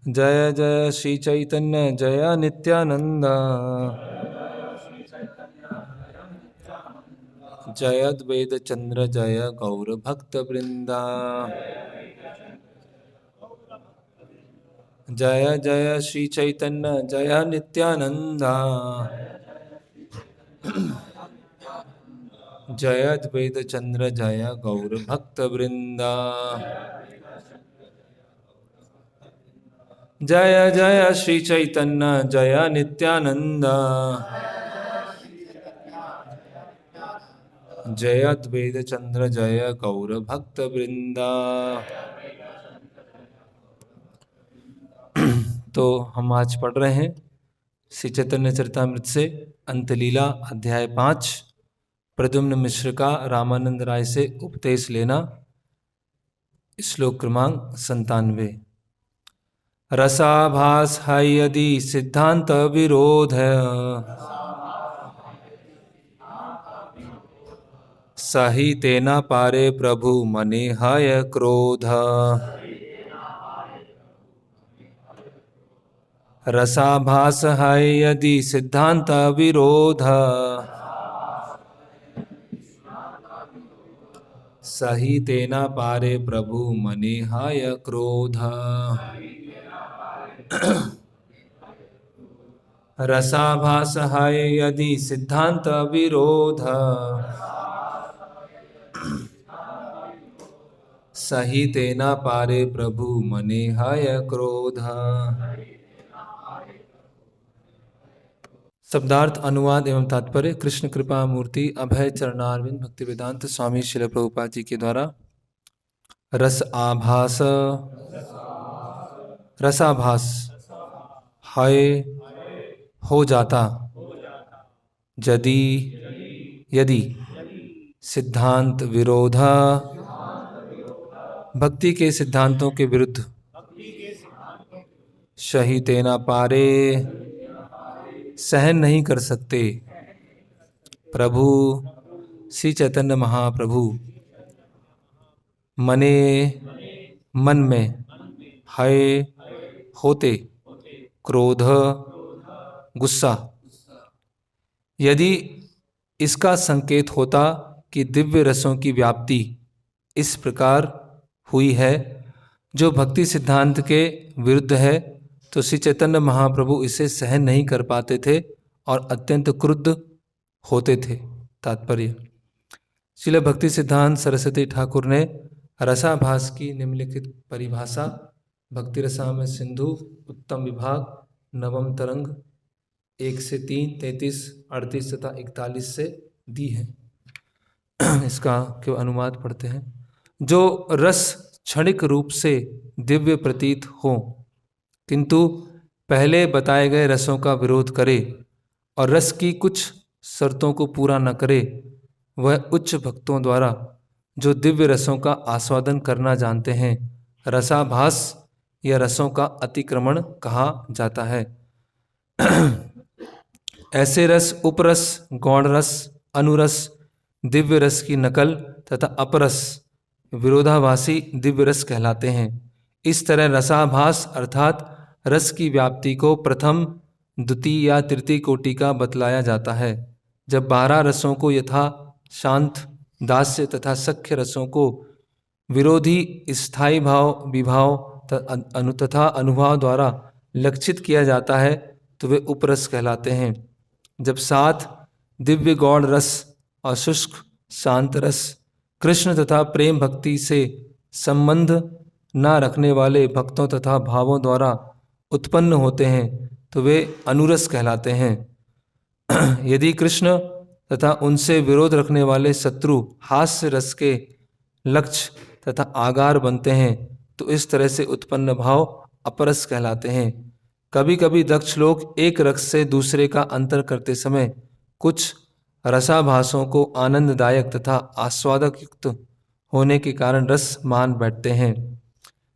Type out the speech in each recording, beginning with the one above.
जय जय श्री चैतन्य जय नित्यानंद। जय अद्वैत चंद्र जय गौर भक्त वृंदा। जय जय श्री चैतन्य जय नित्यानंद। जय अद्वैत चंद्र जय गौर भक्त वृंदा। जय जय श्री चैतन्य जय नित्यानंद। जय अद्वैत चंद्र जय गौर भक्त वृंदा। तो हम आज पढ़ रहे हैं श्री चैतन्य चरितामृत से अंतलीला अध्याय 5, प्रद्युम्न मिश्र का रामानंद राय से उपदेश लेना, श्लोक क्रमांक 97। रसाभास है यदि सिद्धांत विरोध, सही तेना पारे प्रभु मने हय क्रोध। रसाभास है यदि सिद्धांत विरोध, सही तेना पारे प्रभु मने हय क्रोध। रसाभास है यदि सिद्धांत विरोध, सही तेना पारे प्रभु मने हय क्रोध। शब्दार्थ अनुवाद एवं तात्पर्य। कृष्ण कृपा मूर्ति अभय चरणारविंद भक्ति वेदांत स्वामी श्रील प्रभुपाद जी के द्वारा रस आभास, रसाभास है हो जाता, यदि यदि सिद्धांत विरोध, भक्ति के सिद्धांतों के विरुद्ध, सही तेना पारे सहन नहीं कर सकते प्रभु श्री चैतन्य महाप्रभु मने मन में है होते क्रोध गुस्सा। यदि इसका संकेत होता कि दिव्य रसों की व्याप्ति इस प्रकार हुई है जो भक्ति सिद्धांत के विरुद्ध है, तो श्री चैतन्य महाप्रभु इसे सहन नहीं कर पाते थे और अत्यंत क्रुद्ध होते थे। तात्पर्य। श्रील भक्ति सिद्धांत सरस्वती ठाकुर ने रसाभास की निम्नलिखित परिभाषा भक्ति रसामृत सिंधु उत्तम विभाग नवम तरंग 1 से 3, 33, 38 तथा 41 से दी है। इसका क्यों अनुवाद पढ़ते हैं। जो रस क्षणिक रूप से दिव्य प्रतीत हो किंतु पहले बताए गए रसों का विरोध करे और रस की कुछ शर्तों को पूरा न करे, वह उच्च भक्तों द्वारा जो दिव्य रसों का आस्वादन करना जानते हैं रसाभास या रसों का अतिक्रमण कहा जाता है। ऐसे रस उपरस, गौण रस, अनुरस, दिव्य रस की नकल तथा अपरस विरोधाभासी दिव्य रस कहलाते हैं। इस तरह रसाभास अर्थात रस की व्याप्ति को प्रथम, द्वितीय या तृतीय कोटि का बतलाया जाता है। जब 12 रसों को यथा शांत, दास्य तथा सख्य रसों को विरोधी स्थायी भाव, विभाव तथा अनुभाव द्वारा लक्षित किया जाता है तो वे उपरस कहलाते हैं। जब 7 दिव्य गौण रस और शुष्क शांत रस कृष्ण तथा प्रेम भक्ति से संबंध न रखने वाले भक्तों तथा भावों द्वारा उत्पन्न होते हैं तो वे अनुरस कहलाते हैं। यदि कृष्ण तथा उनसे विरोध रखने वाले शत्रु हास्य रस के लक्ष्य तथा आगार बनते हैं तो इस तरह से उत्पन्न भाव अपरस कहलाते हैं। कभी कभी दक्ष लोग एक रस से दूसरे का अंतर करते समय कुछ रसाभासों को आनंददायक तथा आस्वादक युक्त होने के कारण रस मान बैठते हैं।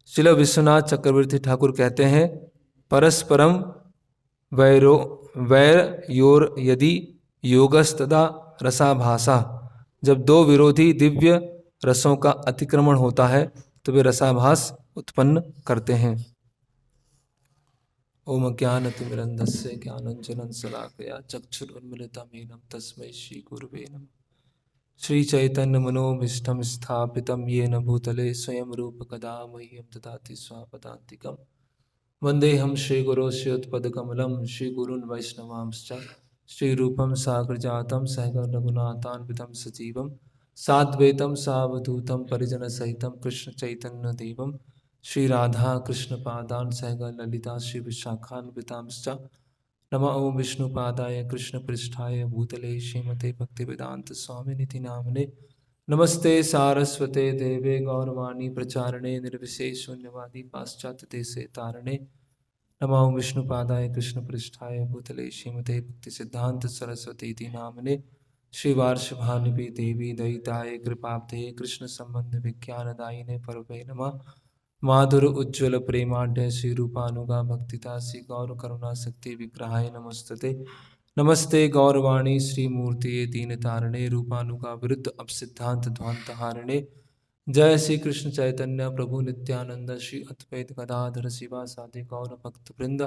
श्रील विश्वनाथ चक्रवर्ती ठाकुर कहते हैं, परस्परम वैर योर यदि योगस्तदा रसाभासा। जब दो विरोधी दिव्य रसों का अतिक्रमण होता है तो वे रसाभास उत्पन्न करते हैं। ओम ज्ञानतिमिरन्धस्य ज्ञानाञ्जनं शलाकया चक्षुरुन्मिलितं येन तस्मै श्रीगुरुवे नमः। श्रीचैतन्यमनोभीष्टं स्थापितं येन भूतले स्वयं रूप कदा मह्यं ददाति स्वापदान्तिकं। वन्देऽहं श्रीगुरोश्रीयुतपदकमलं श्रीगुरून् वैष्णवांश्च श्रीरूपं साग्रजातं सहगं रघुनाथान्वितं सजीवं साद्वैतं सावधूतं परिजनसहितं कृष्णचैतन्यदेवं श्रीराधा कृष्णपादान् सहगं ललिता श्रीविशाखान्वितांश्च नमः ओं विष्णुपादाय कृष्णपृष्ठाय भूतले श्रीमते भक्तिवेदांत स्वामिनिति नामने नमस्ते सारस्वते देवे गौरवाणी प्रचारणे निर्विशेष शून्यवादी पाश्चात्य देशे तारणे नमः ओं विष्णुपादाय कृष्णपृष्ठाय भूतले श्रीमते भक्तिसिद्धांत सरस्वती नामने श्रीवार्षभानुवी देवी दयिताय कृपाब्धे कृष्ण संबंध विज्ञानदायिने परवे नमः। माधुर उज्ज्वल प्रेमाढ्य श्री रूपानुगा भक्तिदासी गौर करुणा शक्ति विग्रहाय नमस्तते। नमस्ते गौरवाणी श्री मूर्ति दीनतारणे रूपानुगा विरुद्ध अपसिद्धांत ध्वांत हारणे। जय श्री कृष्ण चैतन्य प्रभु नित्यानंद श्री अद्वैत गदाधर शिवा साधि गौर भक्त वृंद।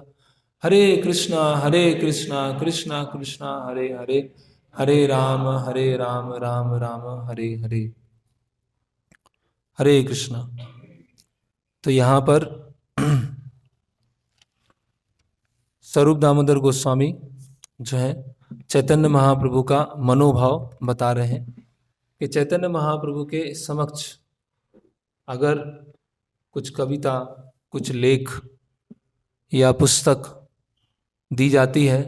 हरे कृष्णा कृष्णा कृष्णा हरे हरे, हरे राम राम राम हरे हरे। हरे कृष्णा। तो यहाँ पर स्वरूप दामोदर गोस्वामी जो है चैतन्य महाप्रभु का मनोभाव बता रहे हैं कि चैतन्य महाप्रभु के समक्ष अगर कुछ कविता, कुछ लेख या पुस्तक दी जाती है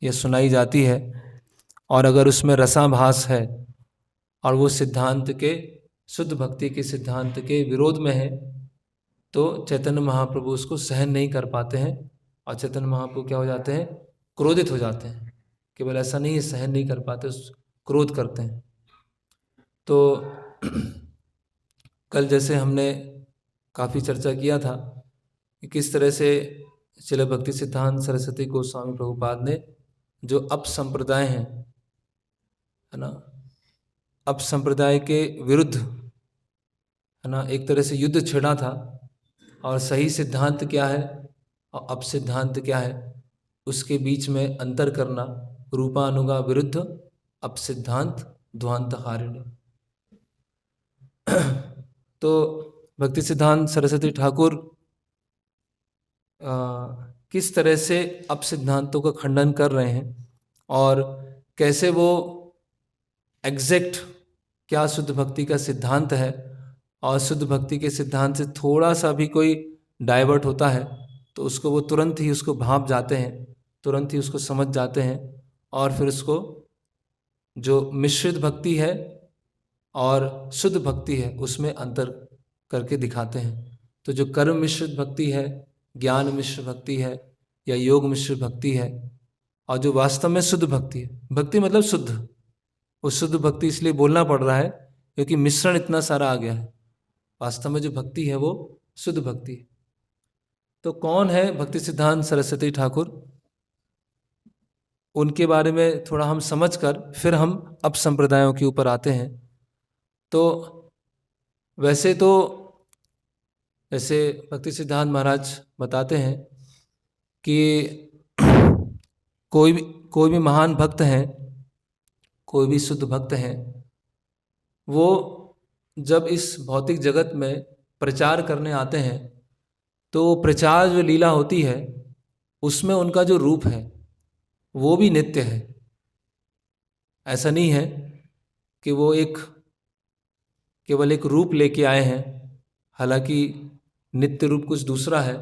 या सुनाई जाती है और अगर उसमें रसाभास है और वो सिद्धांत के, शुद्ध भक्ति के सिद्धांत के विरोध में है, तो चैतन्य महाप्रभु उसको सहन नहीं कर पाते हैं और चैतन्य महाप्रभु क्या हो जाते हैं, क्रोधित हो जाते हैं। केवल ऐसा नहीं है सहन नहीं कर पाते, क्रोध करते हैं। तो कल जैसे हमने काफ़ी चर्चा किया था कि किस तरह से श्रील भक्ति सिद्धांत सरस्वती गोस्वामी प्रभुपाद ने जो अपसंप्रदाय हैं, है ना, अपसंप्रदाय के विरुद्ध, है ना, एक तरह से युद्ध छेड़ा था और सही सिद्धांत क्या है और अपसिद्धांत क्या है उसके बीच में अंतर करना। रूपानुगा विरुद्ध अपसिद्धांत ध्वांत हारिणी। तो भक्ति सिद्धांत सरस्वती ठाकुर किस तरह से अपसिद्धांतों का खंडन कर रहे हैं और कैसे वो एग्जैक्ट क्या शुद्ध भक्ति का सिद्धांत है और शुद्ध भक्ति के सिद्धांत से थोड़ा सा भी कोई डाइवर्ट होता है तो उसको वो तुरंत ही उसको भांप जाते हैं, तुरंत ही उसको समझ जाते हैं और फिर उसको जो मिश्रित भक्ति है और शुद्ध भक्ति है उसमें अंतर करके दिखाते हैं। तो जो कर्म मिश्रित भक्ति है, ज्ञान मिश्र भक्ति है या योग मिश्र भक्ति है, और जो वास्तव में शुद्ध भक्ति है, भक्ति मतलब शुद्ध, वो शुद्ध भक्ति इसलिए बोलना पड़ रहा है क्योंकि मिश्रण इतना सारा आ गया है। वास्तव में जो भक्ति है वो शुद्ध भक्ति है। तो कौन है भक्ति सिद्धांत सरस्वती ठाकुर, उनके बारे में थोड़ा हम समझकर फिर हम अप संप्रदायों के ऊपर आते हैं। तो वैसे तो जैसे भक्ति सिद्धांत महाराज बताते हैं कि कोई भी महान भक्त हैं, कोई भी शुद्ध भक्त हैं, वो जब इस भौतिक जगत में प्रचार करने आते हैं तो प्रचार जो लीला होती है उसमें उनका जो रूप है वो भी नित्य है। ऐसा नहीं है कि वो केवल एक रूप लेके आए हैं, हालांकि नित्य रूप कुछ दूसरा है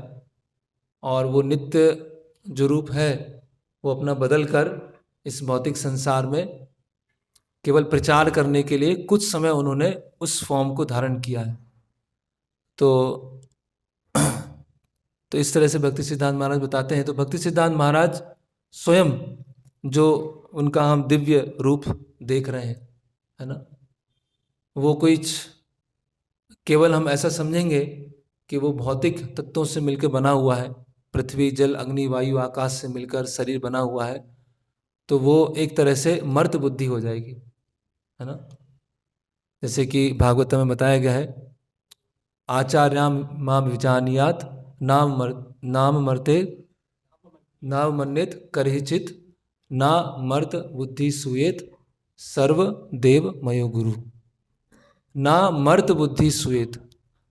और वो नित्य जो रूप है वो अपना बदल कर इस भौतिक संसार में केवल प्रचार करने के लिए कुछ समय उन्होंने उस फॉर्म को धारण किया है। तो इस तरह से भक्ति सिद्धांत महाराज बताते हैं। तो भक्ति सिद्धांत महाराज स्वयं जो उनका हम दिव्य रूप देख रहे हैं, है ना, वो कुछ केवल हम ऐसा समझेंगे कि वो भौतिक तत्वों से मिलकर बना हुआ है, पृथ्वी जल अग्नि वायु आकाश से मिलकर शरीर बना हुआ है, तो वो एक तरह से मर्त बुद्धि हो जाएगी, है ना। जैसे कि भागवत में बताया गया है, आचार्याम माम विजानियात नाम मर्ते नाव मन्येत करहिचित, ना मर्त बुद्धि सुयेत, सर्व देव मयो गुरु। ना मर्त बुद्धि सुयेत,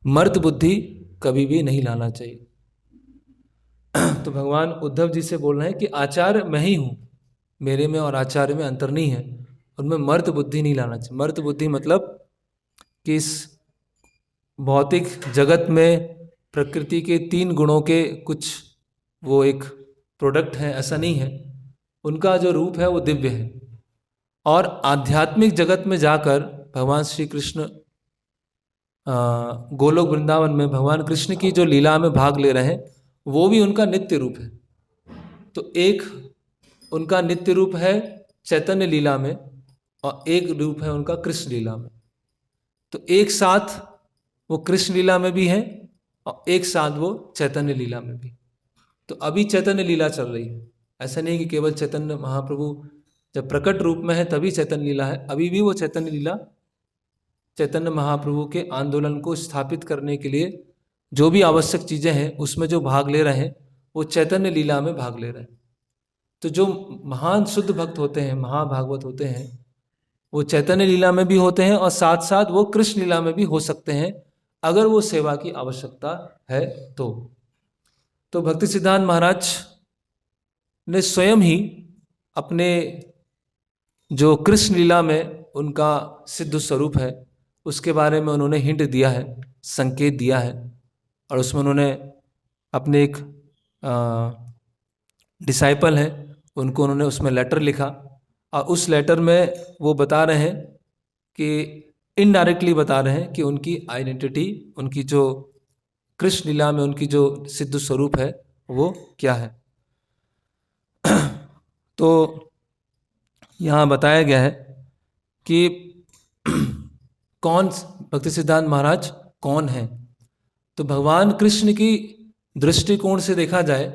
मर्त बुद्धि कभी भी नहीं लाना चाहिए। तो भगवान उद्धव जी से बोल रहे हैं कि आचार्य मैं ही हूँ, मेरे में और आचार्य में अंतर नहीं है, उनमें मर्त बुद्धि नहीं लाना चाहिए। मर्त बुद्धि मतलब कि इस भौतिक जगत में प्रकृति के 3 गुणों के कुछ वो एक प्रोडक्ट है, ऐसा नहीं है। उनका जो रूप है वो दिव्य है। और आध्यात्मिक जगत में जाकर भगवान श्री कृष्ण गोलोक वृंदावन में भगवान कृष्ण की जो लीला में भाग ले रहे हैं, वो भी उनका नित्य रूप है। तो एक उनका नित्य रूप है चैतन्य लीला में, और एक रूप है उनका कृष्ण लीला में। तो एक साथ वो कृष्ण लीला में भी है और एक साथ वो चैतन्य लीला में भी। तो अभी चैतन्य लीला चल रही है, ऐसा नहीं कि केवल चैतन्य महाप्रभु जब प्रकट रूप में है तभी चैतन्य लीला है। अभी भी वो चैतन्य लीला, चैतन्य महाप्रभु के आंदोलन को स्थापित करने के लिए जो भी आवश्यक चीज़ें हैं उसमें जो भाग ले रहे हैं वो चैतन्य लीला में भाग ले रहे हैं। तो जो महान शुद्ध भक्त होते हैं, महाभागवत होते हैं, वो चैतन्य लीला में भी होते हैं और साथ साथ वो कृष्ण लीला में भी हो सकते हैं, अगर वो सेवा की आवश्यकता है तो भक्ति सिद्धांत महाराज ने स्वयं ही अपने जो कृष्ण लीला में उनका सिद्ध स्वरूप है उसके बारे में उन्होंने हिंट दिया है, संकेत दिया है। और उसमें उन्होंने अपने एक डिसाइपल हैं उनको उन्होंने उसमें लेटर लिखा, और उस लेटर में वो बता रहे हैं कि इनडायरेक्टली बता रहे हैं कि उनकी आइडेंटिटी, उनकी जो कृष्ण लीला में उनकी जो सिद्ध स्वरूप है वो क्या है। तो यहाँ बताया गया है कि कौन भक्ति सिद्धांत महाराज कौन है। तो भगवान कृष्ण की दृष्टिकोण से देखा जाए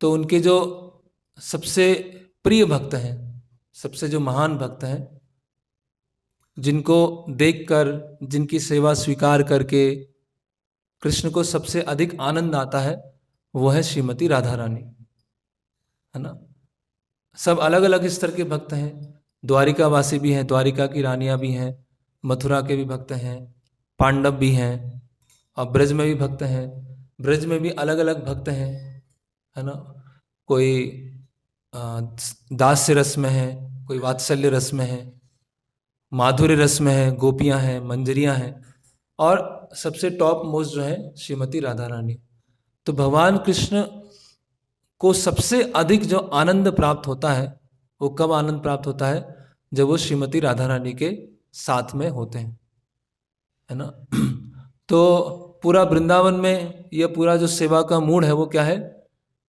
तो उनके जो सबसे प्रिय भक्त हैं, सबसे जो महान भक्त हैं, जिनको देखकर, जिनकी सेवा स्वीकार करके कृष्ण को सबसे अधिक आनंद आता है, वो है श्रीमती राधा रानी, है ना। सब अलग अलग स्तर के भक्त हैं, द्वारिका वासी भी हैं, द्वारिका की रानियां भी हैं, मथुरा के भी भक्त हैं, पांडव भी हैं, और ब्रज में भी भक्त हैं। ब्रज में भी अलग अलग भक्त हैं, है ना। कोई दास्य रस में है, कोई वात्सल्य रस में है, माधुर्य रस में है, गोपियां हैं, मंजरियां हैं, और सबसे टॉप मोस्ट जो है श्रीमती राधा रानी। तो भगवान कृष्ण को सबसे अधिक जो आनंद प्राप्त होता है वो कब आनंद प्राप्त होता है, जब वो श्रीमती राधा रानी के साथ में होते हैं, है ना। तो पूरा वृंदावन में यह पूरा जो सेवा का मूड है वो क्या है,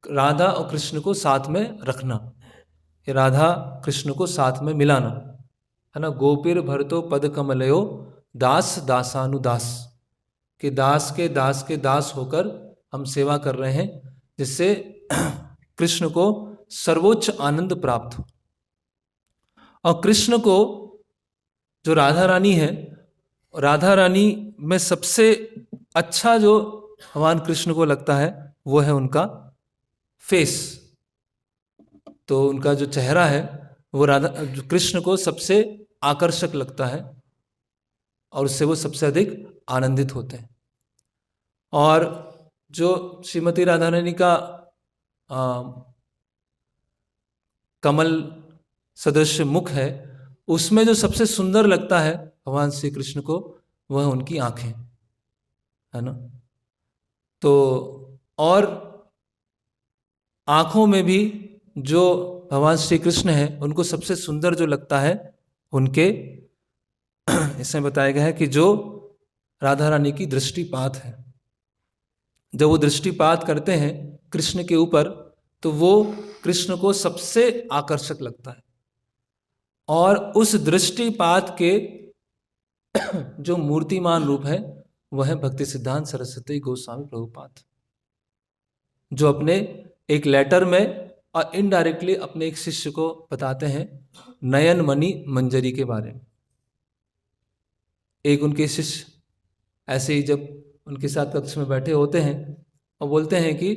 राधा और कृष्ण को साथ में रखना, राधा कृष्ण को साथ में मिलाना, है ना। गोपीर भरतो पद कमलयो दास दासानुदास, के दास के दास के दास होकर हम सेवा कर रहे हैं, जिससे कृष्ण को सर्वोच्च आनंद प्राप्त हो। और कृष्ण को जो राधा रानी है, राधा रानी में सबसे अच्छा जो भगवान कृष्ण को लगता है वो है उनका फेस। तो उनका जो चेहरा है वो जो कृष्ण को सबसे आकर्षक लगता है और उससे वो सबसे अधिक आनंदित होते हैं। और जो श्रीमती राधा रानी का कमल सदृश मुख है, उसमें जो सबसे सुंदर लगता है भगवान श्री कृष्ण को वह उनकी आंखें, है ना। तो और आंखों में भी जो भगवान श्री कृष्ण है उनको सबसे सुंदर जो लगता है उनके इसमें बताया गया है कि जो राधा रानी की दृष्टिपात है, जब वो दृष्टिपात करते हैं कृष्ण के ऊपर तो वो कृष्ण को सबसे आकर्षक लगता है। और उस दृष्टिपात के जो मूर्तिमान रूप है वह है भक्ति सिद्धांत सरस्वती गोस्वामी प्रभुपाद, जो अपने एक लेटर में और इनडायरेक्टली अपने एक शिष्य को बताते हैं नयन मणि मंजरी के बारे में। एक उनके शिष्य ऐसे ही जब उनके साथ कक्ष में बैठे होते हैं और बोलते हैं कि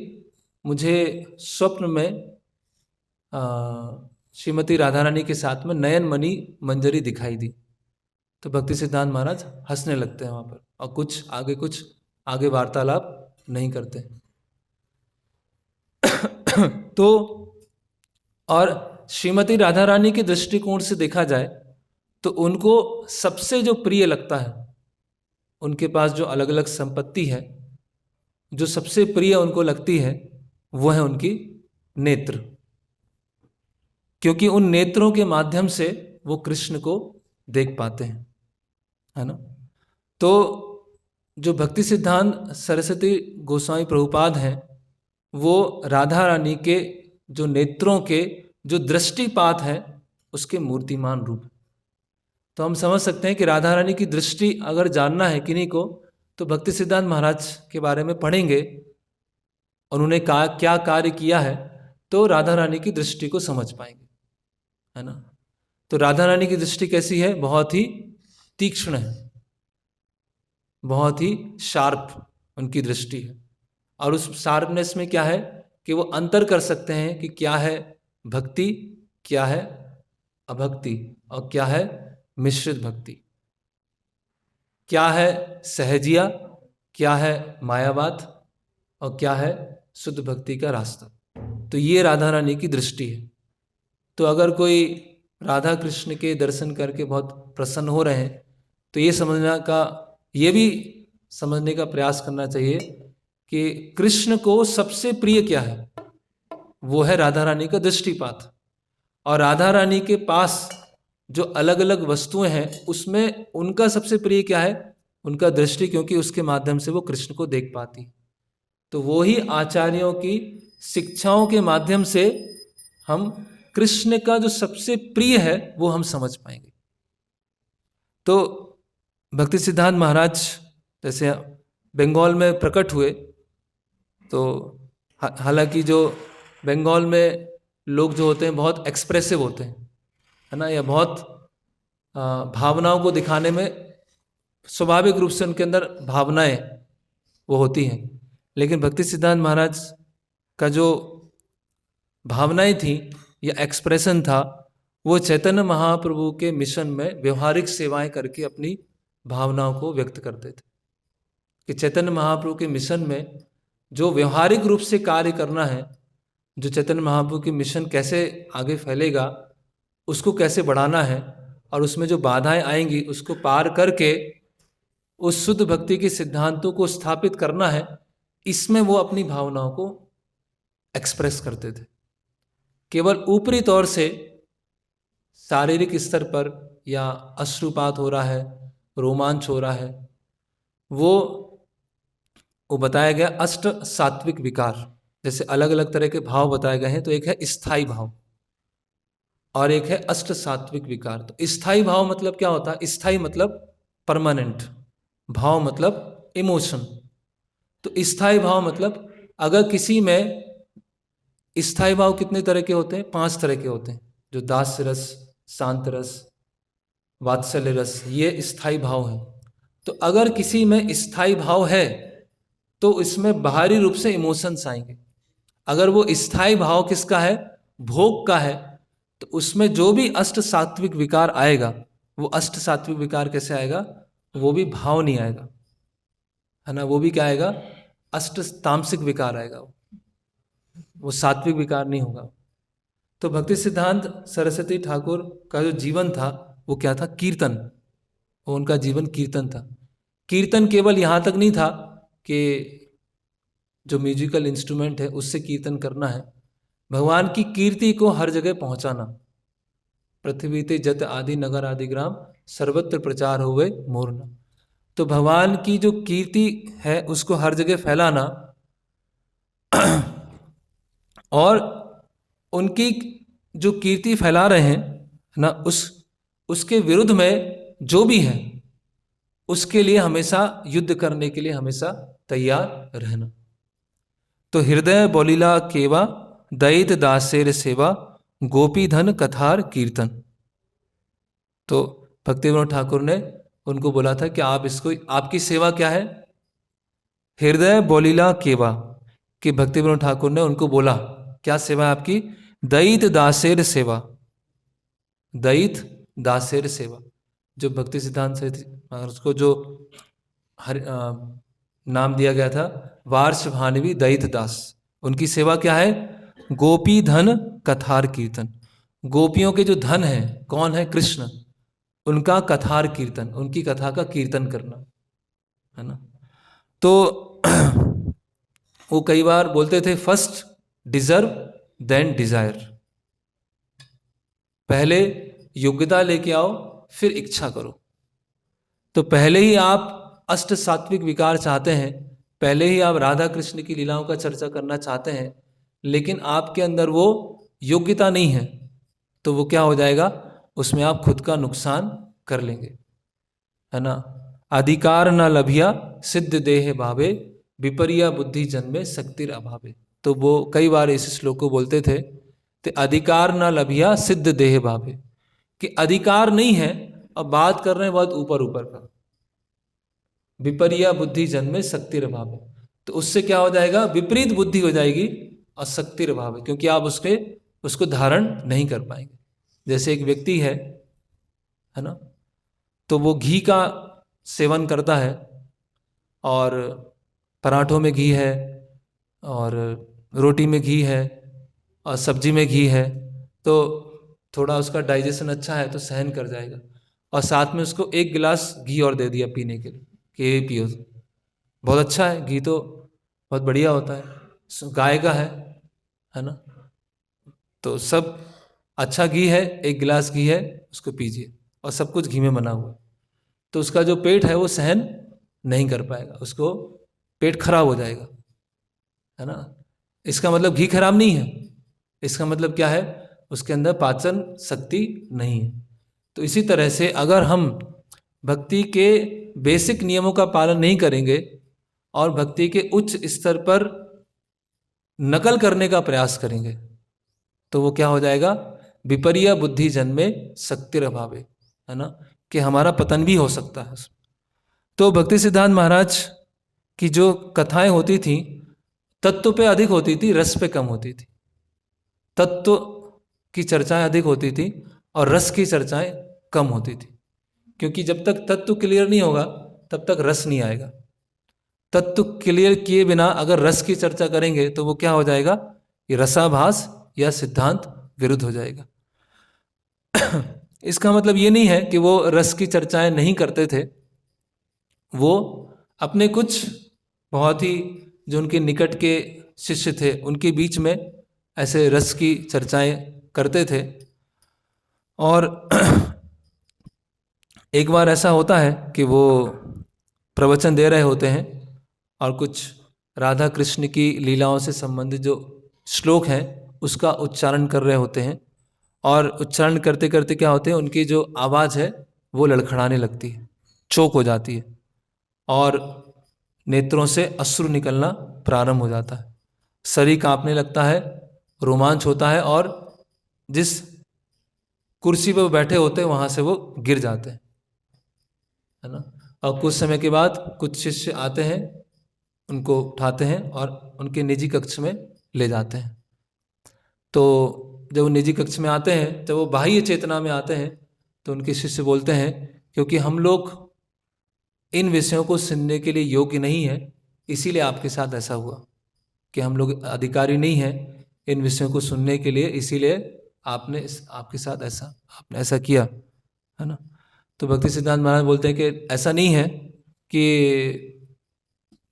मुझे स्वप्न में श्रीमती राधा रानी के साथ में नयन मणि मंजरी दिखाई दी। तो भक्ति सिद्धांत महाराज हंसने लगते हैं वहाँ पर, और कुछ आगे वार्तालाप नहीं करते। तो और श्रीमती राधा रानी के दृष्टिकोण से देखा जाए तो उनको सबसे जो प्रिय लगता है, उनके पास जो अलग अलग संपत्ति है, जो सबसे प्रिय उनको लगती है, वो है उनकी नेत्र, क्योंकि उन नेत्रों के माध्यम से वो कृष्ण को देख पाते हैं, है ना। तो जो भक्ति सिद्धांत सरस्वती गोस्वामी प्रभुपाद हैं, वो राधा रानी के जो नेत्रों के जो दृष्टिपात है उसके मूर्तिमान रूप। तो हम समझ सकते हैं कि राधा रानी की दृष्टि अगर जानना है किन्हीं को, तो भक्ति सिद्धांत महाराज के बारे में पढ़ेंगे, उन्होंने क्या कार्य किया है, तो राधा रानी की दृष्टि को समझ पाएंगे, है ना। तो राधा रानी की दृष्टि कैसी है? बहुत ही तीक्ष्ण है, बहुत ही शार्प उनकी दृष्टि है। और उस शार्पनेस में क्या है कि वो अंतर कर सकते हैं कि क्या है भक्ति, क्या है अभक्ति, और क्या है मिश्रित भक्ति, क्या है सहजिया, क्या है मायावाद, और क्या है शुद्ध भक्ति का रास्ता। तो ये राधा रानी की दृष्टि है। तो अगर कोई राधा कृष्ण के दर्शन करके बहुत प्रसन्न हो रहे हैं, तो ये भी समझने का प्रयास करना चाहिए कि कृष्ण को सबसे प्रिय क्या है, वो है राधा रानी का दृष्टिपात। और राधा रानी के पास जो अलग अलग वस्तुएं हैं, उसमें उनका सबसे प्रिय क्या है? उनका दृष्टि, क्योंकि उसके माध्यम से वो कृष्ण को देख पाती। तो वो ही आचार्यों की शिक्षाओं के माध्यम से हम कृष्ण का जो सबसे प्रिय है वो हम समझ पाएंगे। तो भक्ति सिद्धांत महाराज जैसे बंगाल में प्रकट हुए, तो हालांकि जो बंगाल में लोग जो होते हैं बहुत एक्सप्रेसिव होते हैं, है ना, या बहुत भावनाओं को दिखाने में स्वाभाविक रूप से उनके अंदर भावनाएं वो होती हैं। लेकिन भक्ति सिद्धांत महाराज का जो भावनाएं थी या एक्सप्रेशन था, वो चैतन्य महाप्रभु के मिशन में व्यवहारिक सेवाएं करके अपनी भावनाओं को व्यक्त करते थे। कि चैतन्य महाप्रभु के मिशन में जो व्यवहारिक रूप से कार्य करना है, जो चैतन्य महाप्रभु के मिशन कैसे आगे फैलेगा, उसको कैसे बढ़ाना है, और उसमें जो बाधाएं आएंगी उसको पार करके उस शुद्ध भक्ति के सिद्धांतों को स्थापित करना है, इसमें वो अपनी भावनाओं को एक्सप्रेस करते थे। केवल ऊपरी तौर से शारीरिक स्तर पर या अश्रुपात हो रहा है, रोमांच हो रहा है, वो बताया गया अष्ट सात्विक विकार। जैसे अलग अलग तरह के भाव बताए गए हैं, तो एक है स्थायी भाव और एक है अष्ट सात्विक विकार। तो स्थायी भाव मतलब क्या होता है? स्थायी मतलब परमानेंट, भाव मतलब इमोशन। तो स्थायी भाव मतलब अगर किसी में स्थायी भाव कितने तरह के होते हैं? 5 तरह के होते हैं, जो दास्य रस, शांत रस, वात्सल्य रस, ये स्थायी भाव है। तो अगर किसी में स्थायी भाव है तो इसमें बाहरी रूप से इमोशंस आएंगे। अगर वो स्थायी भाव किसका है? भोग का है, तो उसमें जो भी अष्ट सात्विक विकार आएगा, वो अष्ट सात्विक विकार कैसे आएगा? वो भी भाव नहीं आएगा, है ना। वो भी क्या आएगा? अष्ट तामसिक विकार आएगा, वो सात्विक विकार नहीं होगा। तो भक्ति सिद्धांत सरस्वती ठाकुर का जो जीवन था वो क्या था? कीर्तन। वो उनका जीवन कीर्तन था। कीर्तन केवल यहाँ तक नहीं था कि जो म्यूजिकल इंस्ट्रूमेंट है उससे कीर्तन करना है, भगवान की कीर्ति को हर जगह पहुंचाना। पृथ्वी ते जत आदि नगर आदि ग्राम सर्वत्र प्रचार हुए मोरना। तो भगवान की जो कीर्ति है उसको हर जगह फैलाना, और उनकी जो कीर्ति फैला रहे हैं ना, उसके विरुद्ध में जो भी है उसके लिए हमेशा युद्ध करने के लिए हमेशा तैयार रहना। तो हृदय बोलिला केवा दैत दासेर सेवा गोपी धन कथार कीर्तन। तो भक्ति विनोद ठाकुर ने उनको बोला था कि आप इसको, आपकी सेवा क्या है? हृदय बोलिला केवा। कि भक्तिविनोद ठाकुर ने उनको बोला, क्या सेवा है आपकी? दयित दासेर सेवा, दयित दासेर सेवा। जो भक्ति सिद्धांत सरस्वती महाराज को जो नाम दिया गया था वार्ष भानवी दयित दास, उनकी सेवा क्या है? गोपी धन कथार कीर्तन। गोपियों के जो धन है, कौन है? कृष्ण। उनका कथार कीर्तन, उनकी कथा का कीर्तन करना, है ना। तो वो कई बार बोलते थे, फर्स्ट डिजर्व देन डिजायर, पहले योग्यता लेके आओ फिर इच्छा करो। तो पहले ही आप अष्ट सात्विक विकार चाहते हैं, पहले ही आप राधा कृष्ण की लीलाओं का चर्चा करना चाहते हैं, लेकिन आपके अंदर वो योग्यता नहीं है, तो वो क्या हो जाएगा? उसमें आप खुद का नुकसान कर लेंगे, है ना। अधिकार न लभिया सिद्ध देह भावे, विपरिया बुद्धि जन्मे शक्तिर अभावे। तो वो कई बार इस श्लोक को बोलते थे, ते अधिकार न लभिया सिद्ध देह भावे, कि अधिकार नहीं है और बात कर रहे हैं बहुत ऊपर ऊपर का। विपरिया बुद्धि जन्मे शक्तिर अभावे, तो उससे क्या हो जाएगा? विपरीत बुद्धि हो जाएगी और शक्तिर अभावे, क्योंकि आप उसको धारण नहीं कर पाएंगे। जैसे एक व्यक्ति है ना, तो वो घी का सेवन करता है और पराठों में घी है और रोटी में घी है और सब्जी में घी है, तो थोड़ा उसका डाइजेशन अच्छा है तो सहन कर जाएगा, और साथ में उसको एक गिलास घी और दे दिया पीने के लिए कि ये पियो, बहुत अच्छा है, घी तो बहुत बढ़िया होता है, गाय का है ना, तो सब अच्छा घी है, एक गिलास घी है, उसको पीजिए, और सब कुछ घी में बना हुआ है। तो उसका जो पेट है वो सहन नहीं कर पाएगा, उसको पेट खराब हो जाएगा, है ना। इसका मतलब घी खराब नहीं है, इसका मतलब क्या है? उसके अंदर पाचन शक्ति नहीं है। तो इसी तरह से अगर हम भक्ति के बेसिक नियमों का पालन नहीं करेंगे और भक्ति के उच्च स्तर पर नकल करने का प्रयास करेंगे, तो वो क्या हो जाएगा? विपरीय बुद्धि जन्मे शक्तिर अभावे, है ना, कि हमारा पतन भी हो सकता है। तो भक्ति सिद्धांत महाराज की जो कथाएं होती थी, तत्व पे अधिक होती थी, रस पे कम होती थी। तत्व की चर्चाएं अधिक होती थी और रस की चर्चाएं कम होती थी, क्योंकि जब तक तत्व क्लियर नहीं होगा तब तक रस नहीं आएगा। तत्व क्लियर किए बिना अगर रस की चर्चा करेंगे तो वो क्या हो जाएगा? ये रसाभास या सिद्धांत विरुद्ध हो जाएगा। इसका मतलब ये नहीं है कि वो रस की चर्चाएं नहीं करते थे, वो अपने कुछ बहुत ही जो उनके निकट के शिष्य थे उनके बीच में ऐसे रस की चर्चाएं करते थे। और एक बार ऐसा होता है कि वो प्रवचन दे रहे होते हैं और कुछ राधा कृष्ण की लीलाओं से संबंधित जो श्लोक हैं उसका उच्चारण कर रहे होते हैं, और उच्चारण करते करते क्या होते हैं, उनकी जो आवाज़ है वो लड़खड़ाने लगती है, चोक हो जाती है और नेत्रों से अश्रु निकलना प्रारंभ हो जाता है, शरीर कांपने लगता है, रोमांच होता है, और जिस कुर्सी पर वो बैठे होते हैं वहाँ से वो गिर जाते हैं, है ना। और कुछ समय के बाद कुछ शिष्य आते हैं, उनको उठाते हैं और उनके निजी कक्ष में ले जाते हैं। तो जब वो निजी कक्ष में आते हैं, जब वो बाह्य चेतना में आते हैं, तो उनके शिष्य बोलते हैं, क्योंकि हम लोग इन विषयों को सुनने के लिए योग्य नहीं है, इसीलिए आपके साथ ऐसा हुआ, कि हम लोग अधिकारी नहीं हैं इन विषयों को सुनने के लिए, इसीलिए आपके साथ आपने ऐसा किया, है ना। तो भक्ति सिद्धांत महाराज बोलते हैं कि ऐसा नहीं है, कि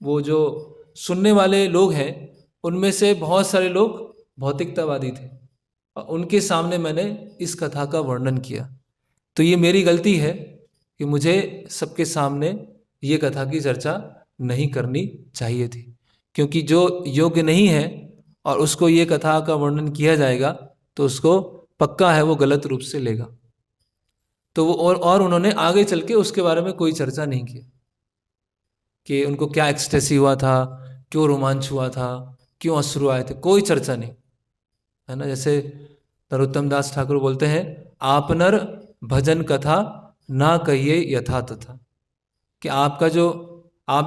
वो जो सुनने वाले लोग हैं उनमें से बहुत सारे लोग भौतिकतावादी थे और उनके सामने मैंने इस कथा का वर्णन किया, तो ये मेरी गलती है कि मुझे सबके सामने ये कथा की चर्चा नहीं करनी चाहिए थी, क्योंकि जो योग्य नहीं है और उसको ये कथा का वर्णन किया जाएगा तो उसको पक्का है वो गलत रूप से लेगा। तो वो और उन्होंने आगे चल के उसके बारे में कोई चर्चा नहीं की कि उनको क्या एक्सटेसी हुआ था, क्यों रोमांच हुआ था, क्यों अश्रु आए थे, कोई चर्चा नहीं, है ना। जैसे नरोत्तम दास ठाकुर बोलते हैं, आपनर भजन कथा ना कहिए यथा तथा, कि आप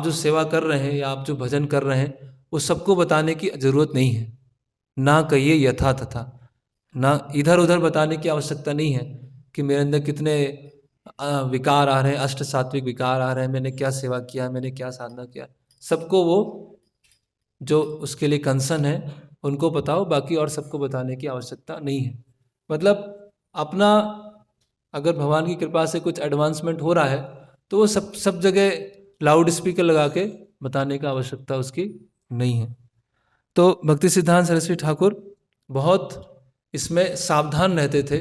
जो सेवा कर रहे हैं या आप जो भजन कर रहे हैं वो सबको बताने की जरूरत नहीं है। ना कहिए यथा तथा, ना इधर उधर बताने की आवश्यकता नहीं है कि मेरे अंदर कितने विकार आ रहे हैं, अष्ट सात्विक विकार आ रहे हैं, मैंने क्या सेवा किया, मैंने क्या साधना किया। सबको वो जो उसके लिए कंसर्न है उनको बताओ, बाकी और सबको बताने की आवश्यकता नहीं है। मतलब अपना अगर भगवान की कृपा से कुछ एडवांसमेंट हो रहा है तो वो सब जगह लाउड स्पीकर लगा के बताने का आवश्यकता उसकी नहीं है। तो भक्ति सिद्धांत सरस्वती ठाकुर बहुत इसमें सावधान रहते थे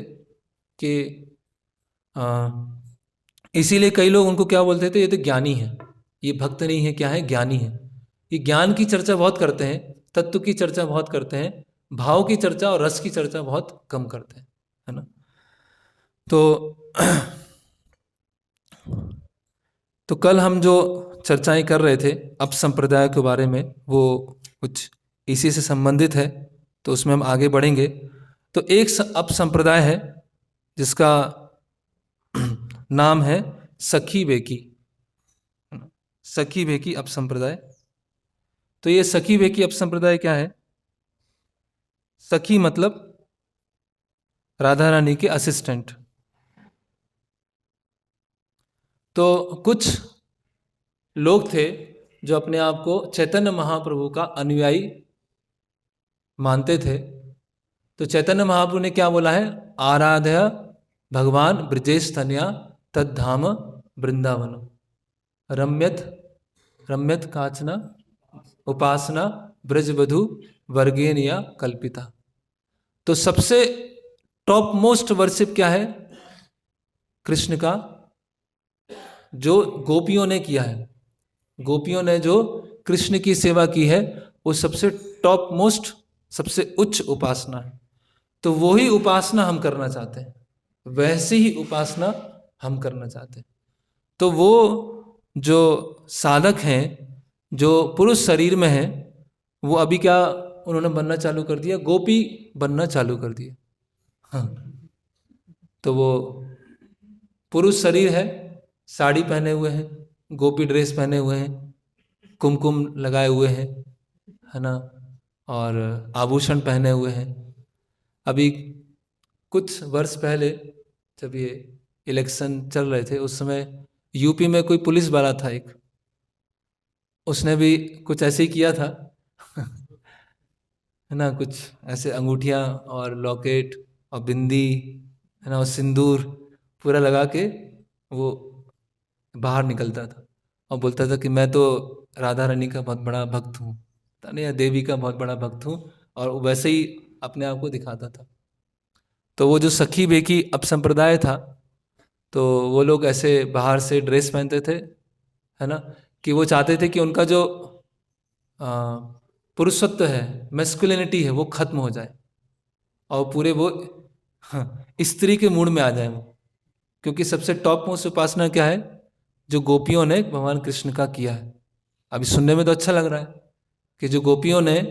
कि इसीलिए कई लोग उनको क्या बोलते थे, ये तो ज्ञानी है, ये भक्त नहीं है, क्या है, ज्ञानी है। ये ज्ञान की चर्चा बहुत करते हैं, तत्व की चर्चा बहुत करते हैं, भाव की चर्चा और रस की चर्चा बहुत कम करते हैं, है ना। तो तो कल हम जो चर्चाएं कर रहे थे अप संप्रदाय के बारे में, वो कुछ इसी से संबंधित है, तो उसमें हम आगे बढ़ेंगे। तो एक अप संप्रदाय है जिसका नाम है सखी बेकी, सखी बेकी अप संप्रदाय। तो ये सखी बेकी अप संप्रदाय क्या है? सखी मतलब राधा रानी के असिस्टेंट। तो कुछ लोग थे जो अपने आप को चैतन्य महाप्रभु का अनुयायी मानते थे। तो चैतन्य महाप्रभु ने क्या बोला है? आराध्य भगवान ब्रजेश तनया तद्धाम वृंदावन रम्यत रम्यत काचना उपासना ब्रजवधु वर्गेन या कल्पिता। तो सबसे टॉप मोस्ट वर्शिप क्या है कृष्ण का? जो गोपियों ने किया है, गोपियों ने जो कृष्ण की सेवा की है, वो सबसे टॉप मोस्ट, सबसे उच्च उपासना है। तो वही उपासना हम करना चाहते हैं, वैसी ही उपासना हम करना चाहते हैं। तो वो जो साधक हैं, जो पुरुष शरीर में हैं, वो अभी क्या उन्होंने बनना चालू कर दिया? गोपी बनना चालू कर दिया। हाँ, तो वो पुरुष शरीर है, साड़ी पहने हुए हैं, गोपी ड्रेस पहने हुए हैं, कुमकुम लगाए हुए हैं, है ना, और आभूषण पहने हुए हैं। अभी कुछ वर्ष पहले जब ये इलेक्शन चल रहे थे, उस समय यूपी में कोई पुलिस वाला था एक, उसने भी कुछ ऐसे ही किया था है ना, कुछ ऐसे अंगूठियाँ और लॉकेट और बिंदी, है ना, और सिंदूर पूरा लगा के वो बाहर निकलता था और बोलता था कि मैं तो राधा रानी का बहुत बड़ा भक्त हूँ, या देवी का बहुत बड़ा भक्त हूँ, और वैसे ही अपने आप को दिखाता था। तो वो जो सखी बेकी अप संप्रदाय था, तो वो लोग ऐसे बाहर से ड्रेस पहनते थे, है ना, कि वो चाहते थे कि उनका जो पुरुषत्व है, मैस्कुलिनिटी है, वो खत्म हो जाए और पूरे वो स्त्री के मूड में आ जाए वो। क्योंकि सबसे टॉप मोस्ट उपासना क्या है जो गोपियों ने भगवान कृष्ण का किया है? अभी सुनने में तो अच्छा लग रहा है कि जो गोपियों ने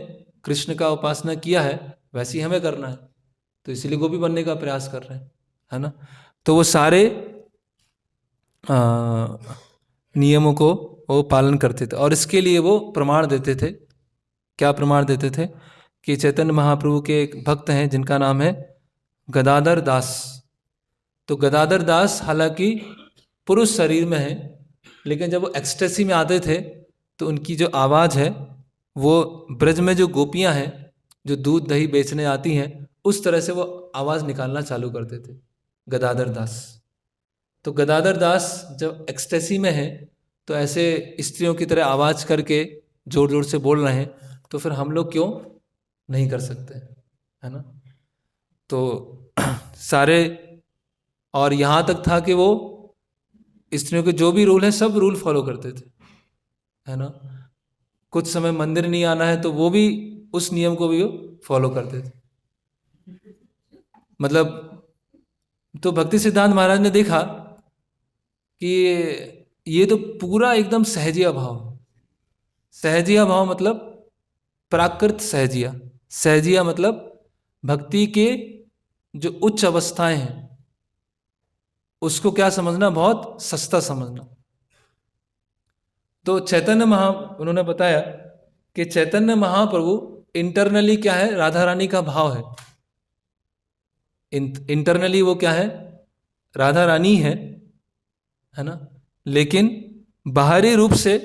कृष्ण का उपासना किया है वैसे ही हमें करना है, तो इसीलिए गोपी बनने का प्रयास कर रहे हैं, है ना। तो वो सारे नियमों को वो पालन करते थे, और इसके लिए वो प्रमाण देते थे। क्या प्रमाण देते थे? कि चैतन्य महाप्रभु के एक भक्त हैं जिनका नाम है गदाधर दास। तो गदाधर दास हालांकि पुरुष शरीर में है, लेकिन जब वो एक्सटेसी में आते थे तो उनकी जो आवाज़ है वो ब्रज में जो गोपियां हैं जो दूध दही बेचने आती हैं, उस तरह से वो आवाज़ निकालना चालू करते थे गदाधर दास। तो गदाधर दास जब एक्सटेसी में है तो ऐसे स्त्रियों की तरह आवाज़ करके जोर जोर से बोल रहे हैं, तो फिर हम लोग क्यों नहीं कर सकते, है ना। तो सारे, और यहाँ तक था कि वो स्त्रियों के जो भी रूल हैं सब रूल फॉलो करते थे, है ना। कुछ समय मंदिर नहीं आना है तो वो भी उस नियम को भी वो फॉलो करते थे। मतलब तो भक्ति सिद्धांत महाराज ने देखा कि ये तो पूरा एकदम सहजिया भाव। सहजिया भाव मतलब प्राकृत सहजिया। सहजिया मतलब भक्ति के जो उच्च अवस्थाएं हैं उसको क्या समझना, बहुत सस्ता समझना। तो चैतन्य उन्होंने बताया कि चैतन्य महाप्रभु इंटरनली क्या है, राधा रानी का भाव है। इंटरनली वो क्या है, राधा रानी है ना। लेकिन बाहरी रूप से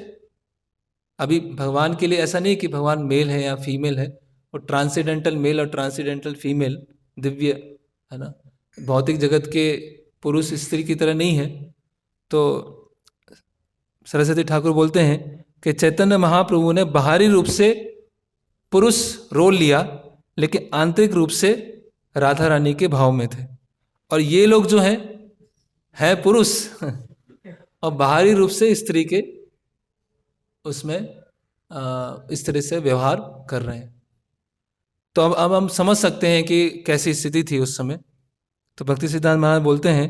अभी भगवान के लिए ऐसा नहीं कि भगवान मेल है या फीमेल है, वो ट्रांसीडेंटल मेल और ट्रांसीडेंटल फीमेल, दिव्य है ना, भौतिक जगत के पुरुष स्त्री की तरह नहीं है। तो सरस्वती ठाकुर बोलते हैं कि चैतन्य महाप्रभु ने बाहरी रूप से पुरुष रोल लिया, लेकिन आंतरिक रूप से राधा रानी के भाव में थे। और ये लोग जो हैं है पुरुष और बाहरी रूप से स्त्री के उसमें इस तरह से व्यवहार कर रहे हैं। तो अब हम समझ सकते हैं कि कैसी स्थिति थी उस समय। तो भक्ति सिद्धांत महाराज बोलते हैं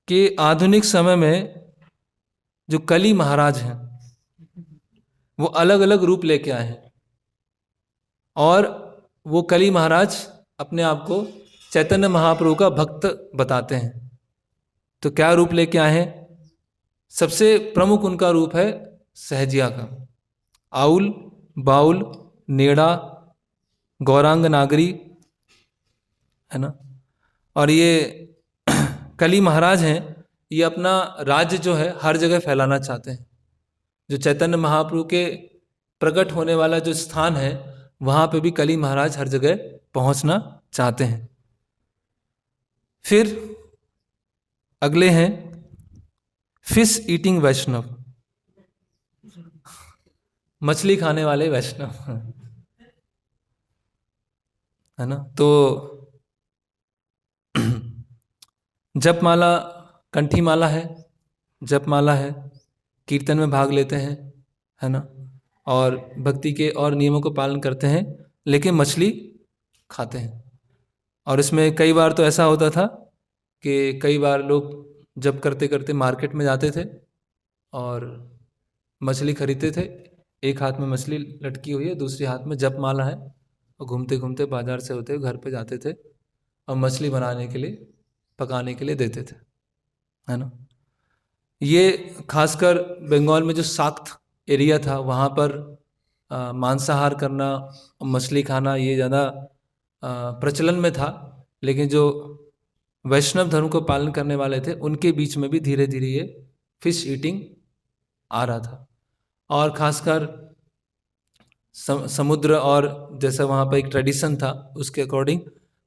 कि आधुनिक समय में जो कली महाराज हैं वो अलग अलग रूप लेके आए हैं, और वो कली महाराज अपने आप को चैतन्य महाप्रभु का भक्त बताते हैं। तो क्या रूप लेके आए हैं? सबसे प्रमुख उनका रूप है सहजिया का। आउल, बाउल, नेड़ा, गौरांग नागरी, है ना। और ये कली महाराज हैं, ये अपना राज्य जो है हर जगह फैलाना चाहते हैं। जो चैतन्य महाप्रभु के प्रकट होने वाला जो स्थान है वहाँ पे भी कली महाराज हर जगह पहुँचना चाहते हैं। फिर अगले हैं फिश ईटिंग वैष्णव, मछली खाने वाले वैष्णव, है ना। तो जपमाला, कंठी माला है, जपमाला है, कीर्तन में भाग लेते हैं, है ना, और भक्ति के और नियमों को पालन करते हैं, लेकिन मछली खाते हैं। और इसमें कई बार तो ऐसा होता था कि कई बार लोग जप करते करते मार्केट में जाते थे और मछली खरीदते थे। एक हाथ में मछली लटकी हुई है, दूसरे हाथ में जपमाला है, और घूमते घूमते बाजार से होते घर पे जाते थे और मछली बनाने के लिए, पकाने के लिए देते थे, है ना। ये खासकर बंगाल में जो साख्त एरिया था वहाँ पर मांसाहार करना, मछली खाना ये ज़्यादा प्रचलन में था। लेकिन जो वैष्णव धर्म को पालन करने वाले थे उनके बीच में भी धीरे धीरे ये फिश ईटिंग आ रहा था। और खासकर समुद्र, और जैसा वहाँ पर एक ट्रेडिशन था उसके अकॉर्डिंग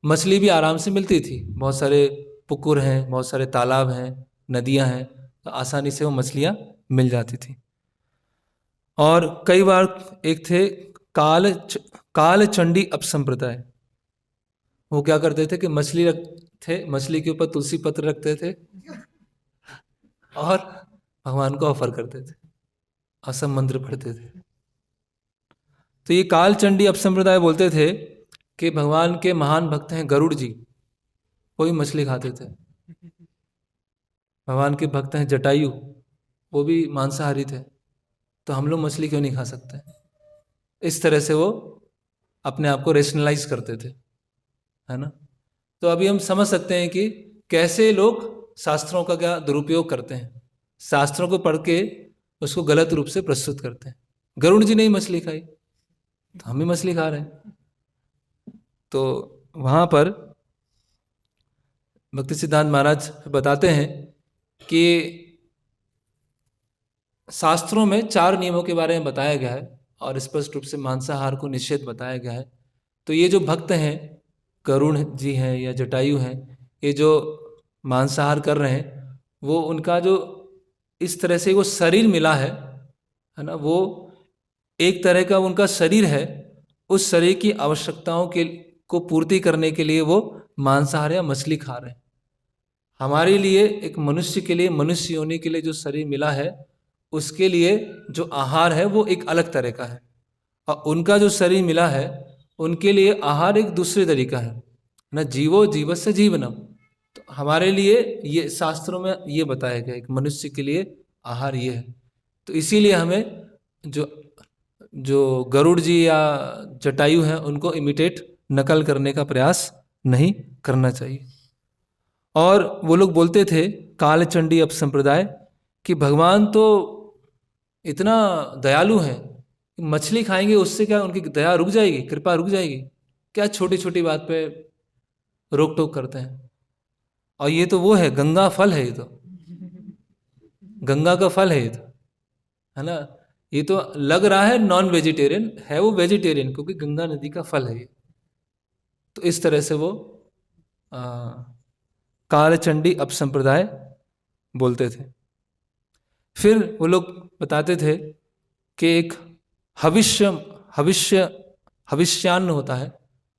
मछली भी आराम से मिलती थी। बहुत सारे पुकुर हैं, बहुत सारे तालाब हैं, नदियाँ हैं, तो आसानी से वो मछलियाँ मिल जाती थी। और कई बार एक थे काल चंडी अपसंप्रदाय। वो क्या करते थे कि मछली थे, मछली के ऊपर तुलसी पत्र रखते थे और भगवान को ऑफर करते थे, असम मंत्र पढ़ते थे। तो ये काल चंडी अपसंप्रदाय बोलते थे कि भगवान के महान भक्त हैं गरुड़ जी, वो भी मछली खाते थे। भगवान के भक्त हैं जटायु, वो भी मांसाहारी थे, तो हम लोग मछली क्यों नहीं खा सकते। इस तरह से वो अपने आप को रेशनलाइज करते थे, है ना। तो अभी हम समझ सकते हैं कि कैसे लोग शास्त्रों का क्या दुरुपयोग करते हैं, शास्त्रों को पढ़ के उसको गलत रूप से प्रस्तुत करते हैं। गरुड़ जी ने ही मछली खाई तो हम भी मछली खा रहे हैं। तो वहाँ पर भक्ति सिद्धांत महाराज बताते हैं कि शास्त्रों में 4 नियमों के बारे में बताया गया है और स्पष्ट रूप से मांसाहार को निषेध बताया गया है। तो ये जो भक्त हैं, गरुड़ जी हैं या जटायु हैं, ये जो मांसाहार कर रहे हैं, वो उनका जो इस तरह से वो शरीर मिला है ना, वो एक तरह का उनका शरीर है। उस शरीर की आवश्यकताओं के को पूर्ति करने के लिए वो मांसाहार या मछली खा रहे हैं। हमारे लिए, एक मनुष्य के लिए, मनुष्य योनि के लिए जो शरीर मिला है उसके लिए जो आहार है वो एक अलग तरह का है, और उनका जो शरीर मिला है उनके लिए आहार एक दूसरे तरीका है ना। जीवो जीवस्य जीवनम। तो हमारे लिए ये शास्त्रों में ये बताया गया है कि मनुष्य के लिए आहार ये है। तो इसीलिए हमें जो गरुड़ जी या जटायु हैं उनको इमिटेट, नकल करने का प्रयास नहीं करना चाहिए। और वो लोग बोलते थे कालचंडी अपसंप्रदाय कि भगवान तो इतना दयालु है मछली खाएंगे उससे क्या उनकी दया रुक जाएगी, कृपा रुक जाएगी? क्या छोटी छोटी बात पे रोक टोक करते हैं। और ये तो वो है, गंगा फल है ये तो, गंगा का फल है ये तो, है ना। ये तो लग रहा है नॉन वेजिटेरियन, है वो वेजिटेरियन, क्योंकि गंगा नदी का फल है ये। तो इस तरह से वो कालचंडी अपसंप्रदाय बोलते थे। फिर वो लोग बताते थे कि एक हविष्य हविष्य हविष्यान्न होता है।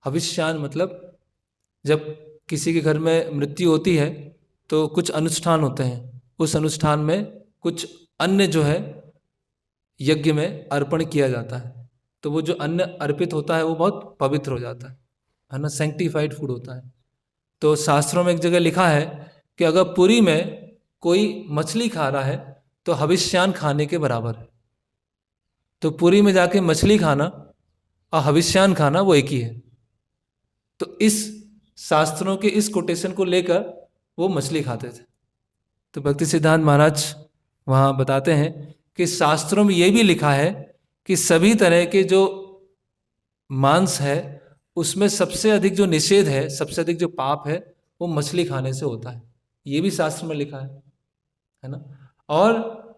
हविष्यान्न मतलब जब किसी के घर में मृत्यु होती है तो कुछ अनुष्ठान होते हैं, उस अनुष्ठान में कुछ अन्न जो है यज्ञ में अर्पण किया जाता है। तो वो जो अन्न अर्पित होता है वो बहुत पवित्र हो जाता है ना, सैंक्टिफाइड फूड होता है। तो शास्त्रों में एक जगह लिखा है कि अगर पुरी में कोई मछली खा रहा है तो हविष्यान्न खाने के बराबर है। तो पुरी में जाके मछली खाना और हविष्यान्न खाना वो एक ही है। तो इस शास्त्रों के इस कोटेशन को लेकर वो मछली खाते थे। तो भक्ति सिद्धांत महाराज वहाँ बताते हैं कि शास्त्रों में ये भी लिखा है कि सभी तरह के जो मांस है उसमें सबसे अधिक जो निषेध है, सबसे अधिक जो पाप है, वो मछली खाने से होता है। ये भी शास्त्र में लिखा है ना। और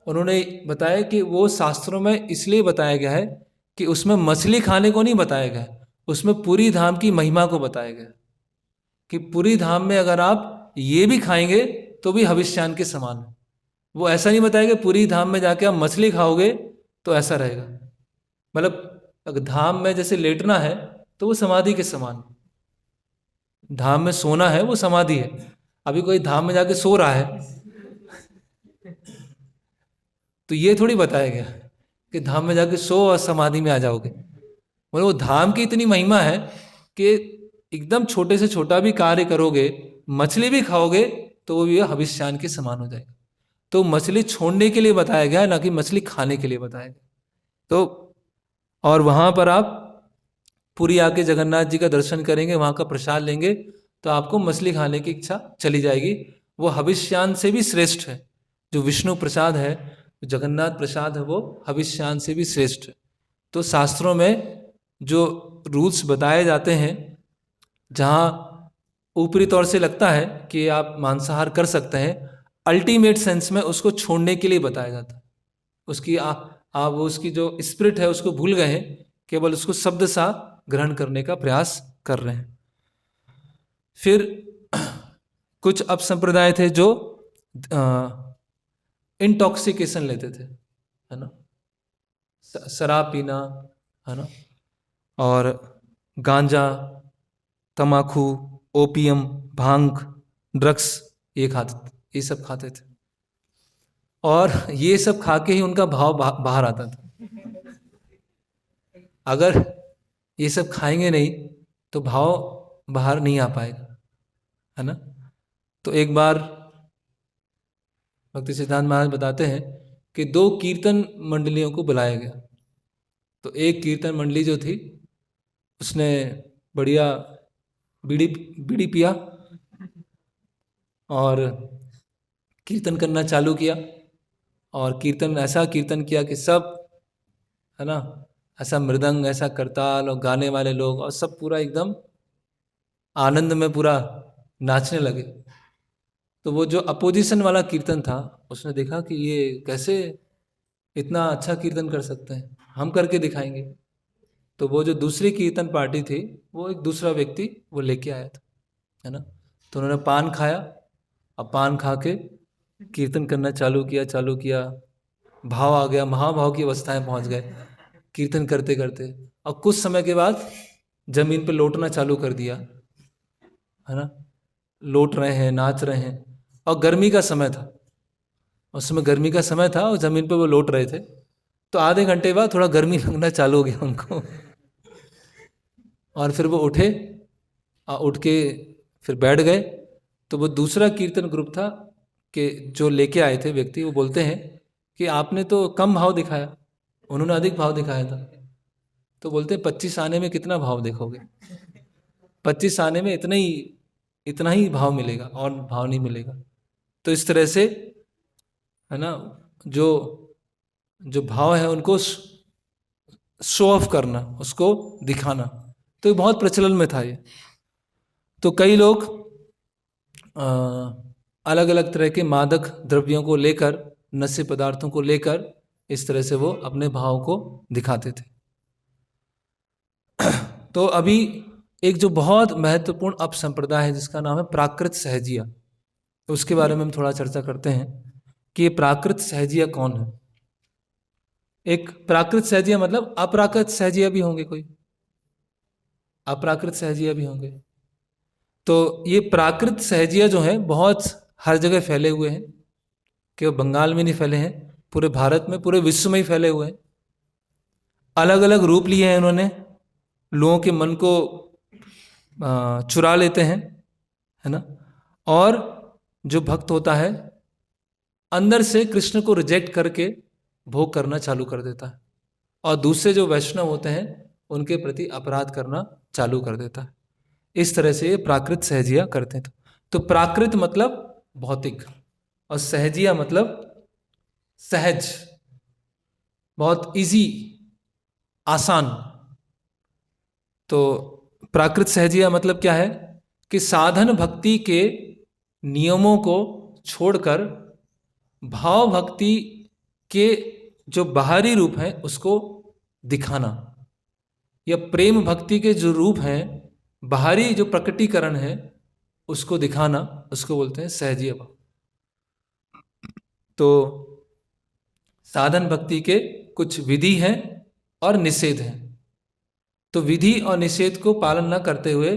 उन्होंने बताया कि वो शास्त्रों में इसलिए बताया गया है कि उसमें मछली खाने को नहीं बताया गया, उसमें पूरी धाम की महिमा को बताया गया कि पूरी धाम में अगर आप ये भी खाएंगे तो भी हविष्यान्न के समान है। वो ऐसा नहीं बताया कि पूरी धाम में जाके आप मछली खाओगे तो ऐसा रहेगा। मतलब अगर धाम में जैसे लेटना है तो वो समाधि के समान, धाम में सोना है वो समाधि है। अभी कोई धाम में जाके सो रहा है तो ये थोड़ी बताया गया कि धाम में जाके सो और समाधि में आ जाओगे। मतलब वो धाम की इतनी महिमा है कि एकदम छोटे से छोटा भी कार्य करोगे, मछली भी खाओगे तो वो भी हविष्यान्न के समान हो जाएगा। तो मछली छोड़ने के लिए बताया गया है, ना कि मछली खाने के लिए बताया गया। तो और वहाँ पर आप पुरी आके जगन्नाथ जी का दर्शन करेंगे, वहाँ का प्रसाद लेंगे तो आपको मछली खाने की इच्छा चली जाएगी। वो हविष्यान्न से भी श्रेष्ठ है। जो विष्णु प्रसाद है, जगन्नाथ प्रसाद है, वो हविष्यान्न से भी श्रेष्ठ है। तो शास्त्रों में जो रूल्स बताए जाते हैं, जहाँ ऊपरी तौर से लगता है कि आप मांसाहार कर सकते हैं, अल्टीमेट सेंस में उसको छोड़ने के लिए बताया जाता है। उसकी आप उसकी जो स्पिरिट है उसको भूल गए हैं, केवल उसको शब्द सा ग्रहण करने का प्रयास कर रहे हैं। फिर कुछ अपसंप्रदाय थे जो इंटॉक्सिकेशन लेते थे, है ना, शराब पीना, है ना, और गांजा, तमाकू, ओपियम, भांग, ड्रग्स, ये सब खाते थे। और ये सब खा के ही उनका भाव बाहर आता था। अगर ये सब खाएंगे नहीं तो भाव बाहर नहीं आ पाएगा, है ना। तो एक बार भक्ति सिद्धांत महाराज बताते हैं कि 2 कीर्तन मंडलियों को बुलाया गया। तो एक कीर्तन मंडली जो थी उसने बढ़िया बीड़ी बीड़ी पिया और कीर्तन करना चालू किया। और कीर्तन ऐसा कीर्तन किया कि सब, है ना, ऐसा मृदंग, ऐसा करताल और गाने वाले लोग और सब पूरा एकदम आनंद में पूरा नाचने लगे। तो वो जो अपोजिशन वाला कीर्तन था उसने देखा कि ये कैसे इतना अच्छा कीर्तन कर सकते हैं, हम करके दिखाएंगे। तो वो जो दूसरी कीर्तन पार्टी थी वो एक दूसरा व्यक्ति वो लेके आया था, है ना। तो उन्होंने पान खाया और पान खा के कीर्तन करना चालू किया। भाव आ गया, महाभाव की अवस्थाएं पहुंच गए कीर्तन करते करते। और कुछ समय के बाद जमीन पर लौटना चालू कर दिया, है ना, लौट रहे हैं, नाच रहे हैं। और गर्मी का समय था, उस समय गर्मी का समय था और जमीन पर वो लौट रहे थे। तो आधे घंटे बाद थोड़ा गर्मी लगना चालू हो गया उनको और फिर वो उठे और उठ के फिर बैठ गए। तो वो दूसरा कीर्तन ग्रुप था कि जो लेके आए थे व्यक्ति, वो बोलते हैं कि आपने तो कम भाव दिखाया, उन्होंने अधिक भाव दिखाया था। तो बोलते हैं 25 आने में कितना भाव देखोगे, 25 आने में इतना ही भाव मिलेगा और भाव नहीं मिलेगा। तो इस तरह से, है ना, जो जो भाव है उनको शो ऑफ करना, उसको दिखाना, तो ये बहुत प्रचलन में था ये। तो कई लोग अलग अलग तरह के मादक द्रव्यों को लेकर, नशे पदार्थों को लेकर इस तरह से वो अपने भाव को दिखाते थे। तो अभी एक जो बहुत महत्वपूर्ण अपसंप्रदाय है जिसका नाम है प्राकृत सहजिया, तो उसके बारे में हम थोड़ा चर्चा करते हैं कि ये प्राकृत सहजिया कौन है। एक प्राकृत सहजिया मतलब अप्राकृत सहजिया भी होंगे, कोई अप्राकृत सहजिया भी होंगे। तो ये प्राकृत सहजिया जो है बहुत हर जगह फैले हुए हैं, केवल बंगाल में नहीं फैले हैं, पूरे भारत में, पूरे विश्व में ही फैले हुए हैं। अलग अलग रूप लिए हैं इन्होंने, लोगों के मन को चुरा लेते हैं, है ना। और जो भक्त होता है अंदर से कृष्ण को रिजेक्ट करके भोग करना चालू कर देता है, और दूसरे जो वैष्णव होते हैं उनके प्रति अपराध करना चालू कर देता है। इस तरह से ये प्राकृत सहजिया करते हैं। तो प्राकृत मतलब भौतिक, और सहजिया मतलब सहज, बहुत इजी, आसान। तो प्राकृत सहजिया मतलब क्या है कि साधन भक्ति के नियमों को छोड़कर भाव भक्ति के जो बाहरी रूप हैं उसको दिखाना, या प्रेम भक्ति के जो रूप हैं, बाहरी जो प्रकटीकरण है उसको दिखाना, उसको बोलते हैं सहजिया भाव। तो साधन भक्ति के कुछ विधि हैं और निषेध हैं। तो विधि और निषेध को पालन न करते हुए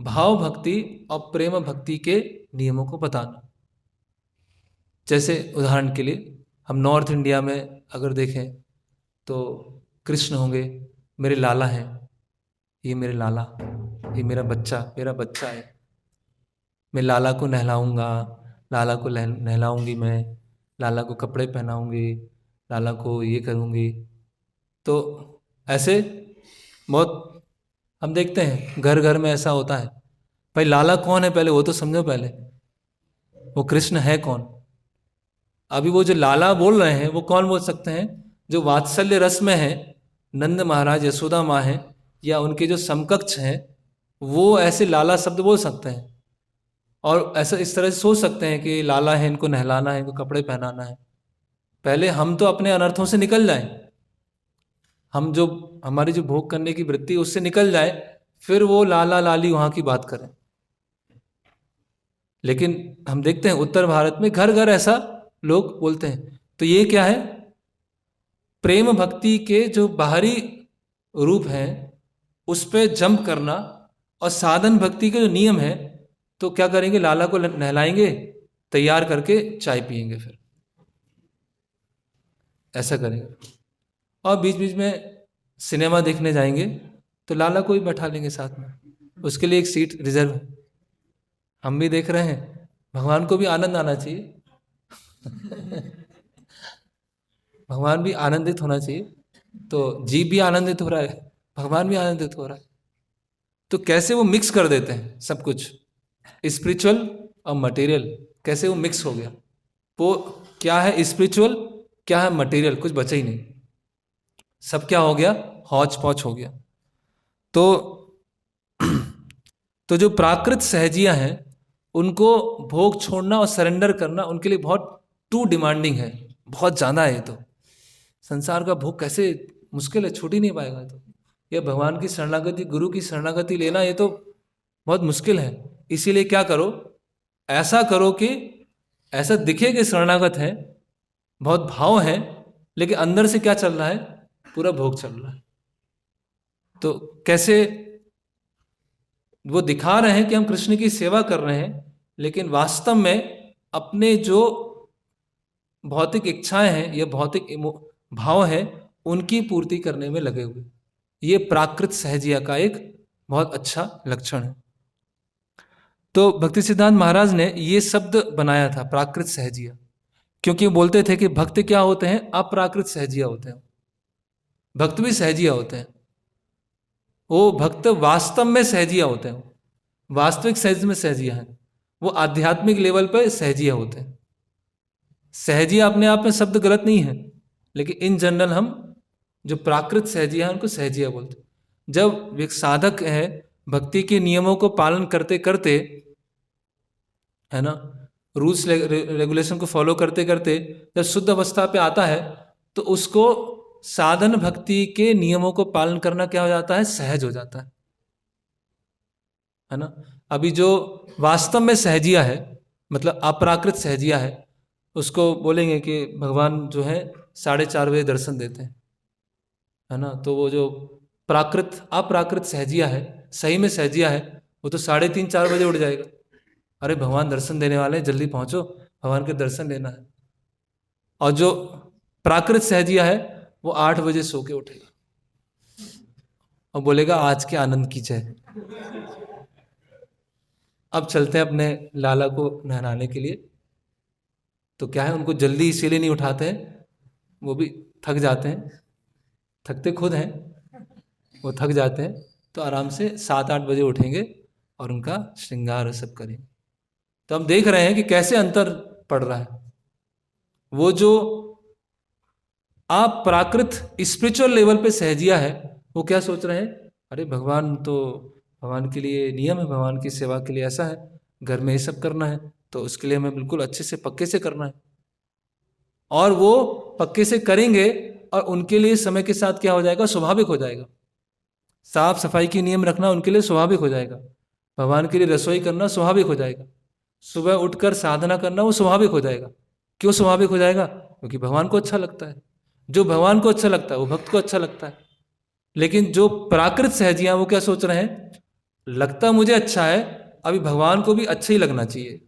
भाव भक्ति और प्रेम भक्ति के नियमों को बताना। जैसे उदाहरण के लिए हम नॉर्थ इंडिया में अगर देखें तो कृष्ण होंगे, मेरे लाला हैं, ये मेरे लाला, ये मेरा बच्चा है, मैं लाला को नहलाऊंगा, लाला को नहलाऊंगी, मैं लाला को कपड़े पहनाऊंगी, लाला को ये करूंगी। तो ऐसे बहुत हम देखते हैं घर घर में ऐसा होता है। भाई लाला कौन है पहले वो तो समझो, पहले वो कृष्ण है कौन। अभी वो जो लाला बोल रहे हैं वो कौन बोल सकते हैं, जो वात्सल्य रस में है, नंद महाराज यशोदा माँ हैं, या उनके जो समकक्ष हैं, वो ऐसे लाला शब्द बोल सकते हैं, और ऐसा इस तरह से सोच सकते हैं कि लाला है, इनको नहलाना है, इनको कपड़े पहनाना है। पहले हम तो अपने अनर्थों से निकल जाएं, हम जो हमारी जो भोग करने की वृत्ति उससे निकल जाए, फिर वो लाला लाली वहां की बात करें। लेकिन हम देखते हैं उत्तर भारत में घर घर ऐसा लोग बोलते हैं। तो ये क्या है, प्रेम भक्ति के जो बाहरी रूप हैं उस पर जंप करना, और साधन भक्ति के जो नियम है, तो क्या करेंगे, लाला को नहलाएंगे, तैयार करके चाय पिएंगे, फिर ऐसा करेंगे। और बीच बीच में सिनेमा देखने जाएंगे तो लाला को भी बैठा लेंगे साथ में, उसके लिए एक सीट रिजर्व है। हम भी देख रहे हैं, भगवान को भी आनंद आना चाहिए भगवान भी आनंदित होना चाहिए, तो जीव भी आनंदित हो रहा है, भगवान भी आनंदित हो रहा है। तो कैसे वो मिक्स कर देते हैं सब कुछ, स्पिरिचुअल और मटेरियल, कैसे वो मिक्स हो गया। वो क्या है स्पिरिचुअल, क्या है मटेरियल, कुछ बचा ही नहीं, सब क्या हो गया, हौच पौच हो गया। तो जो प्राकृत सहजिया हैं उनको भोग छोड़ना और सरेंडर करना उनके लिए बहुत टू डिमांडिंग है, बहुत ज़्यादा है। तो संसार का भोग कैसे मुश्किल है, छूट ही नहीं पाएगा। तो ये भगवान की शरणागति, गुरु की शरणागति लेना, ये तो बहुत मुश्किल है। इसीलिए क्या करो, ऐसा करो कि ऐसा दिखे कि शरणागत है, बहुत भाव है, लेकिन अंदर से क्या चल रहा है, पूरा भोग चल रहा है। तो कैसे वो दिखा रहे हैं कि हम कृष्ण की सेवा कर रहे हैं, लेकिन वास्तव में अपने जो भौतिक इच्छाएं हैं या भौतिक भाव हैं उनकी पूर्ति करने में लगे हुए। ये प्राकृत सहजिया का एक बहुत अच्छा लक्षण है। तो भक्ति सिद्धांत महाराज ने ये शब्द बनाया था प्राकृत सहजिया, क्योंकि वो बोलते थे कि भक्त क्या होते हैं, अप्राकृत सहजिया होते हैं। भक्त भी सहजिया होते हैं, वो भक्त वास्तव में सहजिया होते हैं, वास्तविक सहज में सहजिया है, वो आध्यात्मिक लेवल पर सहजिया होते हैं। सहजिया अपने आप में शब्द गलत नहीं है, लेकिन इन जनरल हम जो प्राकृत सहजिया है उनको सहजिया बोलते हैं। जब एक साधक है भक्ति के नियमों को पालन करते करते, है ना, रूल्स रेगुलेशन को फॉलो करते करते जब शुद्ध अवस्था पे आता है तो उसको साधन भक्ति के नियमों को पालन करना क्या हो जाता है, सहज हो जाता है ना। अभी जो वास्तव में सहजिया है, मतलब अप्राकृत सहजिया है, उसको बोलेंगे कि भगवान जो है 4:30 बजे दर्शन देते हैं, है ना। तो वो जो अप्राकृत सहजिया है, सही में सहजिया है, वो तो 3:30-4 बजे उठ जाएगा। अरे भगवान दर्शन देने वाले हैं, जल्दी पहुंचो, भगवान के दर्शन लेना है। और जो प्राकृत सहजिया है वो 8 बजे सो के उठेगा और बोलेगा आज के आनंद की जय। अब चलते हैं अपने लाला को नहलाने के लिए। तो क्या है, उनको जल्दी इसीलिए नहीं उठाते हैं, वो भी थक जाते हैं, थकते खुद हैं, वो थक जाते हैं, तो आराम से 7-8 बजे उठेंगे और उनका श्रृंगार सब करेंगे। तो हम देख रहे हैं कि कैसे अंतर पड़ रहा है। वो जो आप प्राकृत स्पिरिचुअल लेवल पे सहजिया है, वो क्या सोच रहे हैं, अरे भगवान के लिए नियम है, भगवान की सेवा के लिए ऐसा है, घर में ये सब करना है, तो उसके लिए हमें बिल्कुल अच्छे से पक्के से करना है। और वो पक्के से करेंगे और उनके लिए समय के साथ क्या हो जाएगा, स्वाभाविक हो जाएगा। साफ सफाई के नियम रखना उनके लिए स्वाभाविक हो जाएगा, भगवान के लिए रसोई करना स्वाभाविक हो जाएगा, सुबह उठकर साधना करना वो स्वाभाविक हो जाएगा। क्यों स्वाभाविक हो जाएगा, क्योंकि भगवान को अच्छा लगता है। जो भगवान को अच्छा लगता है वो भक्त को अच्छा लगता है। लेकिन जो प्राकृत सहजियां वो क्या सोच रहे हैं, लगता मुझे अच्छा है, अभी भगवान को भी अच्छा ही लगना चाहिए।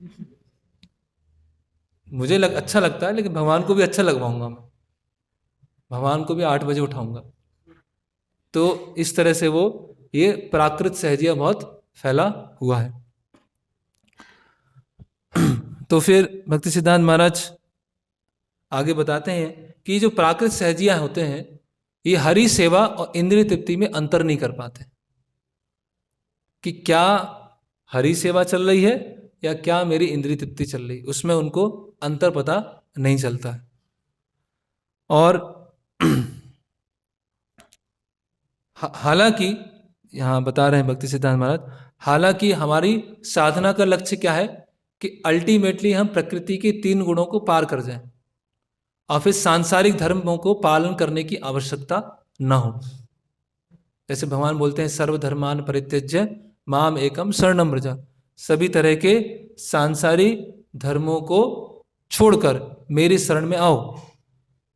मुझे अच्छा लगता है लेकिन भगवान को भी अच्छा लगवाऊंगा, मैं भगवान को भी 8 बजे उठाऊंगा। तो इस तरह से वो ये प्राकृत सहजिया बहुत फैला हुआ है। तो फिर भक्ति सिद्धांत महाराज आगे बताते हैं कि जो प्राकृत सहजिया होते हैं ये हरि सेवा और इंद्रिय तृप्ति में अंतर नहीं कर पाते कि क्या हरि सेवा चल रही है या क्या मेरी इंद्रिय तृप्ति चल रही है, उसमें उनको अंतर पता नहीं चलता है। और हालांकि यहाँ बता रहे हैं भक्ति सिद्धांत महाराज, हालांकि हमारी साधना का लक्ष्य क्या है कि अल्टीमेटली हम प्रकृति के 3 गुणों को पार कर जाएं और फिर सांसारिक धर्मों को पालन करने की आवश्यकता न हो। जैसे भगवान बोलते हैं सर्वधर्मान परित्यज्य माम एकम शरणम व्रज, सभी तरह के सांसारिक धर्मों को छोड़कर मेरी शरण में आओ।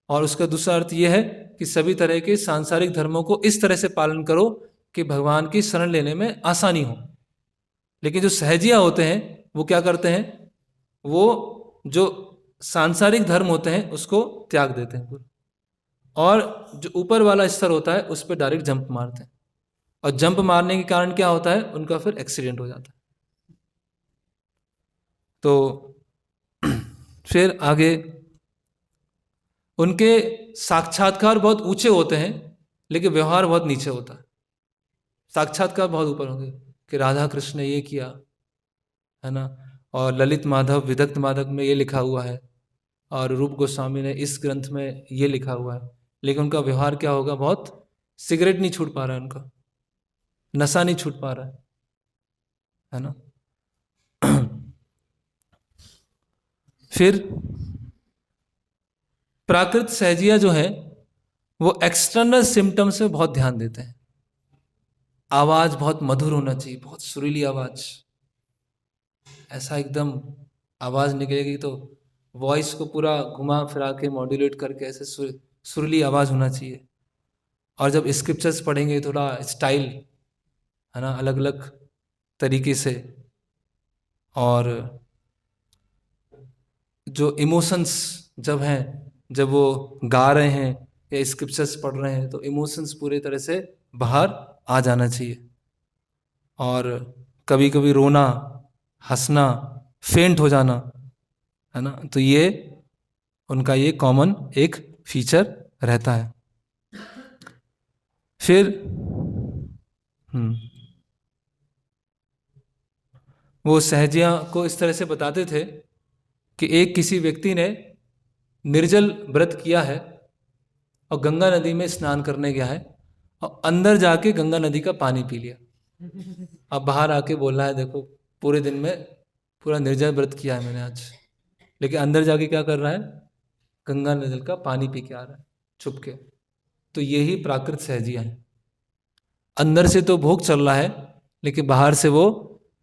और उसका दूसरा अर्थ यह है कि सभी तरह के सांसारिक धर्मों को इस तरह से पालन करो कि भगवान की शरण लेने में आसानी हो। लेकिन जो सहजिया होते हैं वो क्या करते हैं, वो जो सांसारिक धर्म होते हैं उसको त्याग देते हैं और जो ऊपर वाला स्तर होता है उस पर डायरेक्ट जंप मारते हैं। और जंप मारने के कारण क्या होता है, उनका फिर एक्सीडेंट हो जाता है। तो फिर आगे उनके साक्षात्कार बहुत ऊंचे होते हैं लेकिन व्यवहार बहुत नीचे होता है। साक्षात्कार बहुत ऊपर होंगे कि राधा कृष्ण ने ये किया, है ना, और ललित माधव विदग्ध माधव में ये लिखा हुआ है और रूप गोस्वामी ने इस ग्रंथ में ये लिखा हुआ है। लेकिन उनका व्यवहार क्या होगा, बहुत सिगरेट नहीं छूट पा रहा है, उनका नशा नहीं छूट पा रहा है ना। फिर प्राकृत सहजिया जो है वो एक्सटर्नल सिम्टम्स में बहुत ध्यान देते हैं। आवाज बहुत मधुर होना चाहिए, बहुत सुरीली आवाज, ऐसा एकदम आवाज निकलेगी तो वॉइस को पूरा घुमा फिरा के मॉड्यूलेट करके ऐसे सुरीली आवाज होना चाहिए। और जब स्क्रिप्चर्स पढ़ेंगे थोड़ा स्टाइल, है ना, अलग अलग तरीके से। और जो इमोशंस जब हैं, जब वो गा रहे हैं या स्क्रिप्चर्स पढ़ रहे हैं तो इमोशंस पूरे तरह से बाहर आ जाना चाहिए। और कभी कभी रोना, हंसना, फेंट हो जाना, है ना, तो ये उनका ये कॉमन एक फीचर रहता है। फिर वो सहजिया को इस तरह से बताते थे कि एक किसी व्यक्ति ने निर्जल व्रत किया है और गंगा नदी में स्नान करने गया है और अंदर जाके गंगा नदी का पानी पी लिया। अब बाहर आके बोल रहा है देखो पूरे दिन में पूरा निर्जल व्रत किया है मैंने आज, लेकिन अंदर जाके क्या कर रहा है, गंगा नदी का पानी पी के आ रहा है छुप के। तो यही प्राकृत सहजिया है, अंदर से तो भोग चल रहा है लेकिन बाहर से वो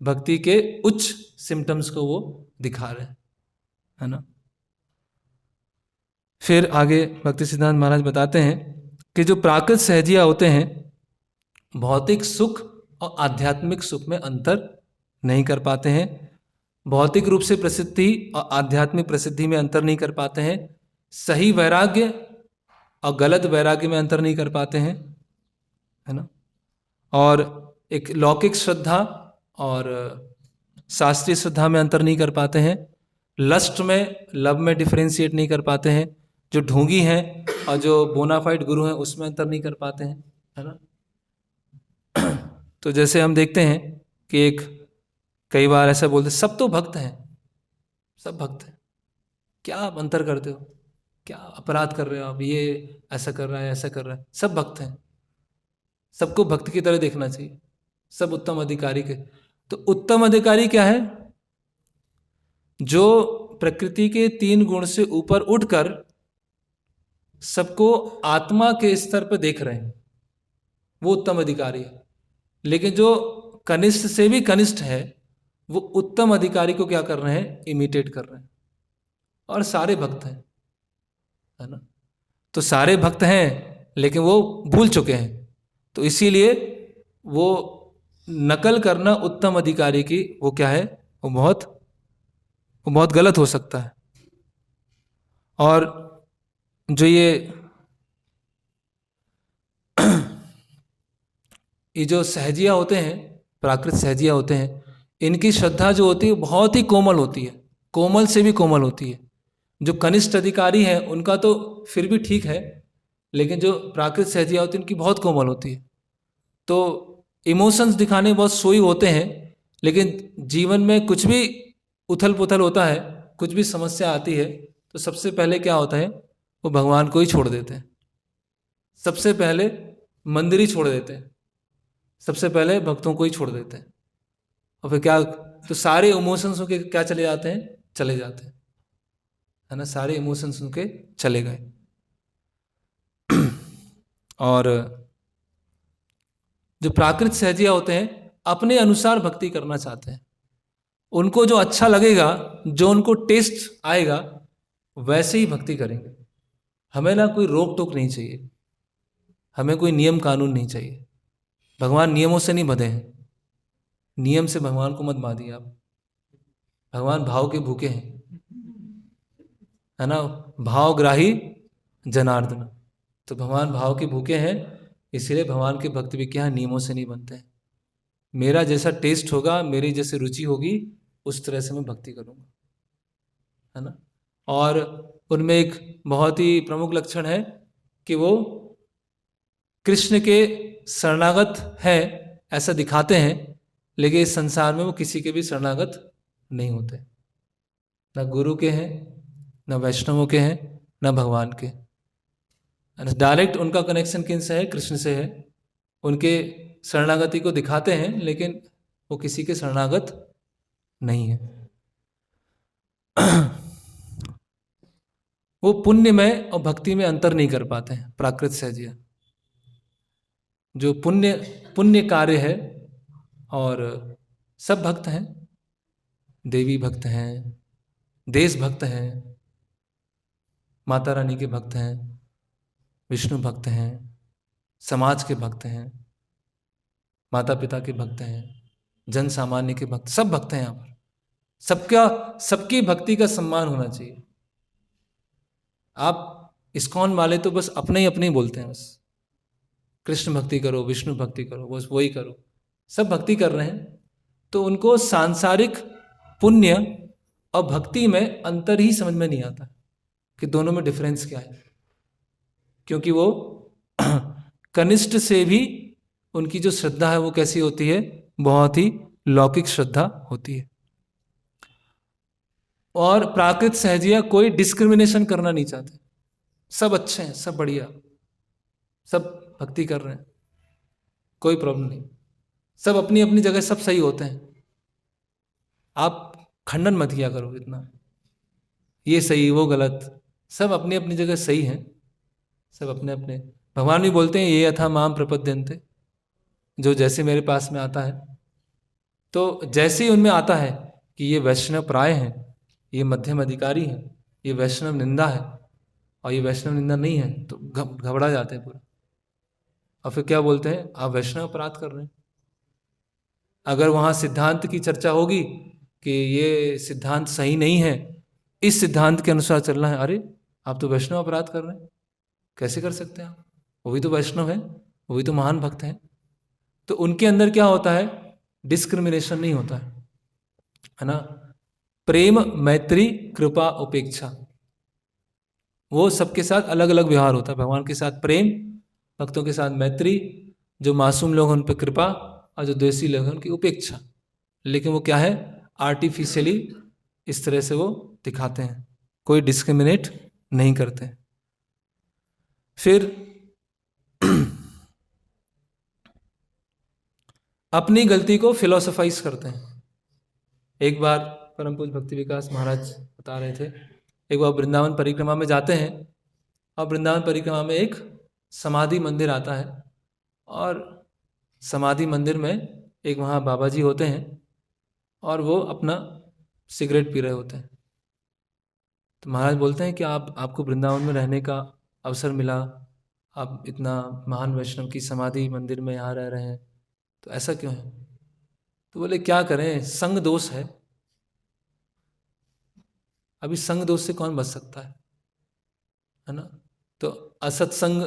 भक्ति के उच्च सिम्टम्स को वो दिखा रहे हैं, है ना। फिर आगे भक्ति सिद्धांत महाराज बताते हैं कि जो प्राकृत सहजिया होते हैं भौतिक सुख और आध्यात्मिक सुख में अंतर नहीं कर पाते हैं, भौतिक रूप से प्रसिद्धि और आध्यात्मिक प्रसिद्धि में अंतर नहीं कर पाते हैं, सही वैराग्य और गलत वैराग्य में अंतर नहीं कर पाते हैं, है ना। और एक लौकिक श्रद्धा और शास्त्रीय श्रद्धा में अंतर नहीं कर पाते हैं, लस्ट में लव में डिफरेंशिएट नहीं कर पाते हैं, जो ढोंगी हैं और जो बोनाफाइड गुरु हैं उसमें अंतर नहीं कर पाते हैं, है ना। तो जैसे हम देखते हैं कि एक कई बार ऐसा बोलते सब तो भक्त हैं, सब भक्त हैं, क्या आप अंतर करते हो, क्या अपराध कर रहे हो आप, ये ऐसा कर रहा है ऐसा कर रहा है, सब भक्त हैं, सबको भक्त की तरह देखना चाहिए, सब उत्तम अधिकारी के। तो उत्तम अधिकारी क्या है, जो प्रकृति के 3 गुण से ऊपर उठकर सबको आत्मा के स्तर पर देख रहे हैं, वो उत्तम अधिकारी है। लेकिन जो कनिष्ठ से भी कनिष्ठ है वो उत्तम अधिकारी को क्या कर रहे हैं, इमिटेट कर रहे हैं। और सारे भक्त हैं, है ना। तो सारे भक्त हैं लेकिन वो भूल चुके हैं, तो इसीलिए वो नकल करना उत्तम अधिकारी की वो क्या है, वो बहुत गलत हो सकता है। और जो ये जो सहजिया होते हैं, प्राकृत सहजिया होते हैं, इनकी श्रद्धा जो होती है बहुत ही कोमल होती है, कोमल से भी कोमल होती है। जो कनिष्ठ अधिकारी हैं उनका तो फिर भी ठीक है, लेकिन जो प्राकृत सहजिया होती है उनकी बहुत कोमल होती है। तो इमोशंस दिखाने बहुत सोई होते हैं, लेकिन जीवन में कुछ भी उथल पुथल होता है, कुछ भी समस्या आती है, तो सबसे पहले क्या होता है, वो भगवान को ही छोड़ देते हैं, सबसे पहले मंदिर ही छोड़ देते हैं, सबसे पहले भक्तों को ही छोड़ देते हैं। और फिर क्या, तो सारे इमोशंस उनके क्या चले जाते हैं, चले जाते हैं, है ना, सारे इमोशंस उनके चले गए। और जो प्राकृत सहजिया होते हैं अपने अनुसार भक्ति करना चाहते हैं, उनको जो अच्छा लगेगा, जो उनको टेस्ट आएगा वैसे ही भक्ति करेंगे। हमें ना कोई रोक टोक नहीं चाहिए, हमें कोई नियम कानून नहीं चाहिए। भगवान नियमों से नहीं बंधे हैं, नियम से भगवान को मत बांधिए आप। भगवान भाव के भूखे हैं, है ना, भावग्राही जनार्दन। तो भगवान भाव के भूखे हैं, इसलिए भगवान के भक्त भी क्या है, नियमों से नहीं बनते हैं। मेरा जैसा टेस्ट होगा, मेरी जैसी रुचि होगी, उस तरह से मैं भक्ति करूँगा, है ना। और उनमें एक बहुत ही प्रमुख लक्षण है कि वो कृष्ण के शरणागत हैं ऐसा दिखाते हैं, लेकिन इस संसार में वो किसी के भी शरणागत नहीं होते, न गुरु के हैं, न वैष्णवों के हैं, न भगवान के। डायरेक्ट उनका कनेक्शन किन से है, कृष्ण से है। उनके शरणागति को दिखाते हैं लेकिन वो किसी के शरणागत नहीं है। वो पुण्य में और भक्ति में अंतर नहीं कर पाते हैं प्राकृत सहजिया। जो पुण्य कार्य है, और सब भक्त हैं, देवी भक्त हैं, देश भक्त हैं, माता रानी के भक्त हैं, विष्णु भक्त हैं, समाज के भक्त हैं, माता पिता के भक्त हैं, जन सामान्य के भक्त, सब भक्त हैं यहाँ पर। सबकी भक्ति का सम्मान होना चाहिए। आप इस्कॉन वाले तो बस अपने ही बोलते हैं, बस कृष्ण भक्ति करो, विष्णु भक्ति करो, बस वही करो। सब भक्ति कर रहे हैं, तो उनको सांसारिक पुण्य और भक्ति में अंतर ही समझ में नहीं आता कि दोनों में डिफरेंस क्या है, क्योंकि वो कनिष्ठ से भी उनकी जो श्रद्धा है वो कैसी होती है, बहुत ही लौकिक श्रद्धा होती है। और प्राकृत सहजिया कोई डिस्क्रिमिनेशन करना नहीं चाहते, सब अच्छे हैं, सब बढ़िया, सब भक्ति कर रहे हैं, कोई प्रॉब्लम नहीं, सब अपनी अपनी जगह सब सही होते हैं। आप खंडन मत किया करो इतना, ये सही वो गलत, सब अपनी अपनी जगह सही हैं, सब अपने अपने। भगवान भी बोलते हैं ये यथा माम प्रपद्यन्ते, जो जैसे मेरे पास में आता है, तो जैसे ही उनमें आता है कि ये वैष्णव प्राय हैं, ये मध्यम अधिकारी हैं, ये वैष्णव निंदा है और ये वैष्णव निंदा नहीं है, तो घबरा जाते हैं पूरा। और फिर क्या बोलते हैं, आप वैष्णव अपराध कर रहे हैं। अगर वहाँ सिद्धांत की चर्चा होगी कि ये सिद्धांत सही नहीं है, इस सिद्धांत के अनुसार चलना है, अरे आप तो वैष्णव अपराध कर रहे हैं, कैसे कर सकते हैं आप, वो भी तो वैष्णव है, वो भी तो महान भक्त हैं। तो उनके अंदर क्या होता है, डिस्क्रिमिनेशन नहीं होता है ना, प्रेम मैत्री कृपा उपेक्षा, वो सबके साथ अलग अलग व्यवहार होता है। भगवान के साथ प्रेम, भक्तों के साथ मैत्री, जो मासूम लोग हैं उन पर कृपा, और जो द्वेषी लोग हैं उनकी उपेक्षा। लेकिन वो क्या है, आर्टिफिशियली इस तरह से वो दिखाते हैं, कोई डिस्क्रिमिनेट नहीं करते। फिर अपनी गलती को फिलोसोफाइज करते हैं। एक बार परम पूज्य भक्ति विकास महाराज बता रहे थे, एक बार वृंदावन परिक्रमा में जाते हैं, और वृंदावन परिक्रमा में एक समाधि मंदिर आता है, और समाधि मंदिर में एक वहाँ बाबा जी होते हैं, और वो अपना सिगरेट पी रहे होते हैं। तो महाराज बोलते हैं कि आपको वृंदावन में रहने का अवसर मिला, आप इतना महान वैष्णव की समाधि मंदिर में यहाँ रह रहे हैं, तो ऐसा क्यों है। तो बोले क्या करें, संग दोष है, अभी संग दोष से कौन बच सकता है ना। तो असत्संग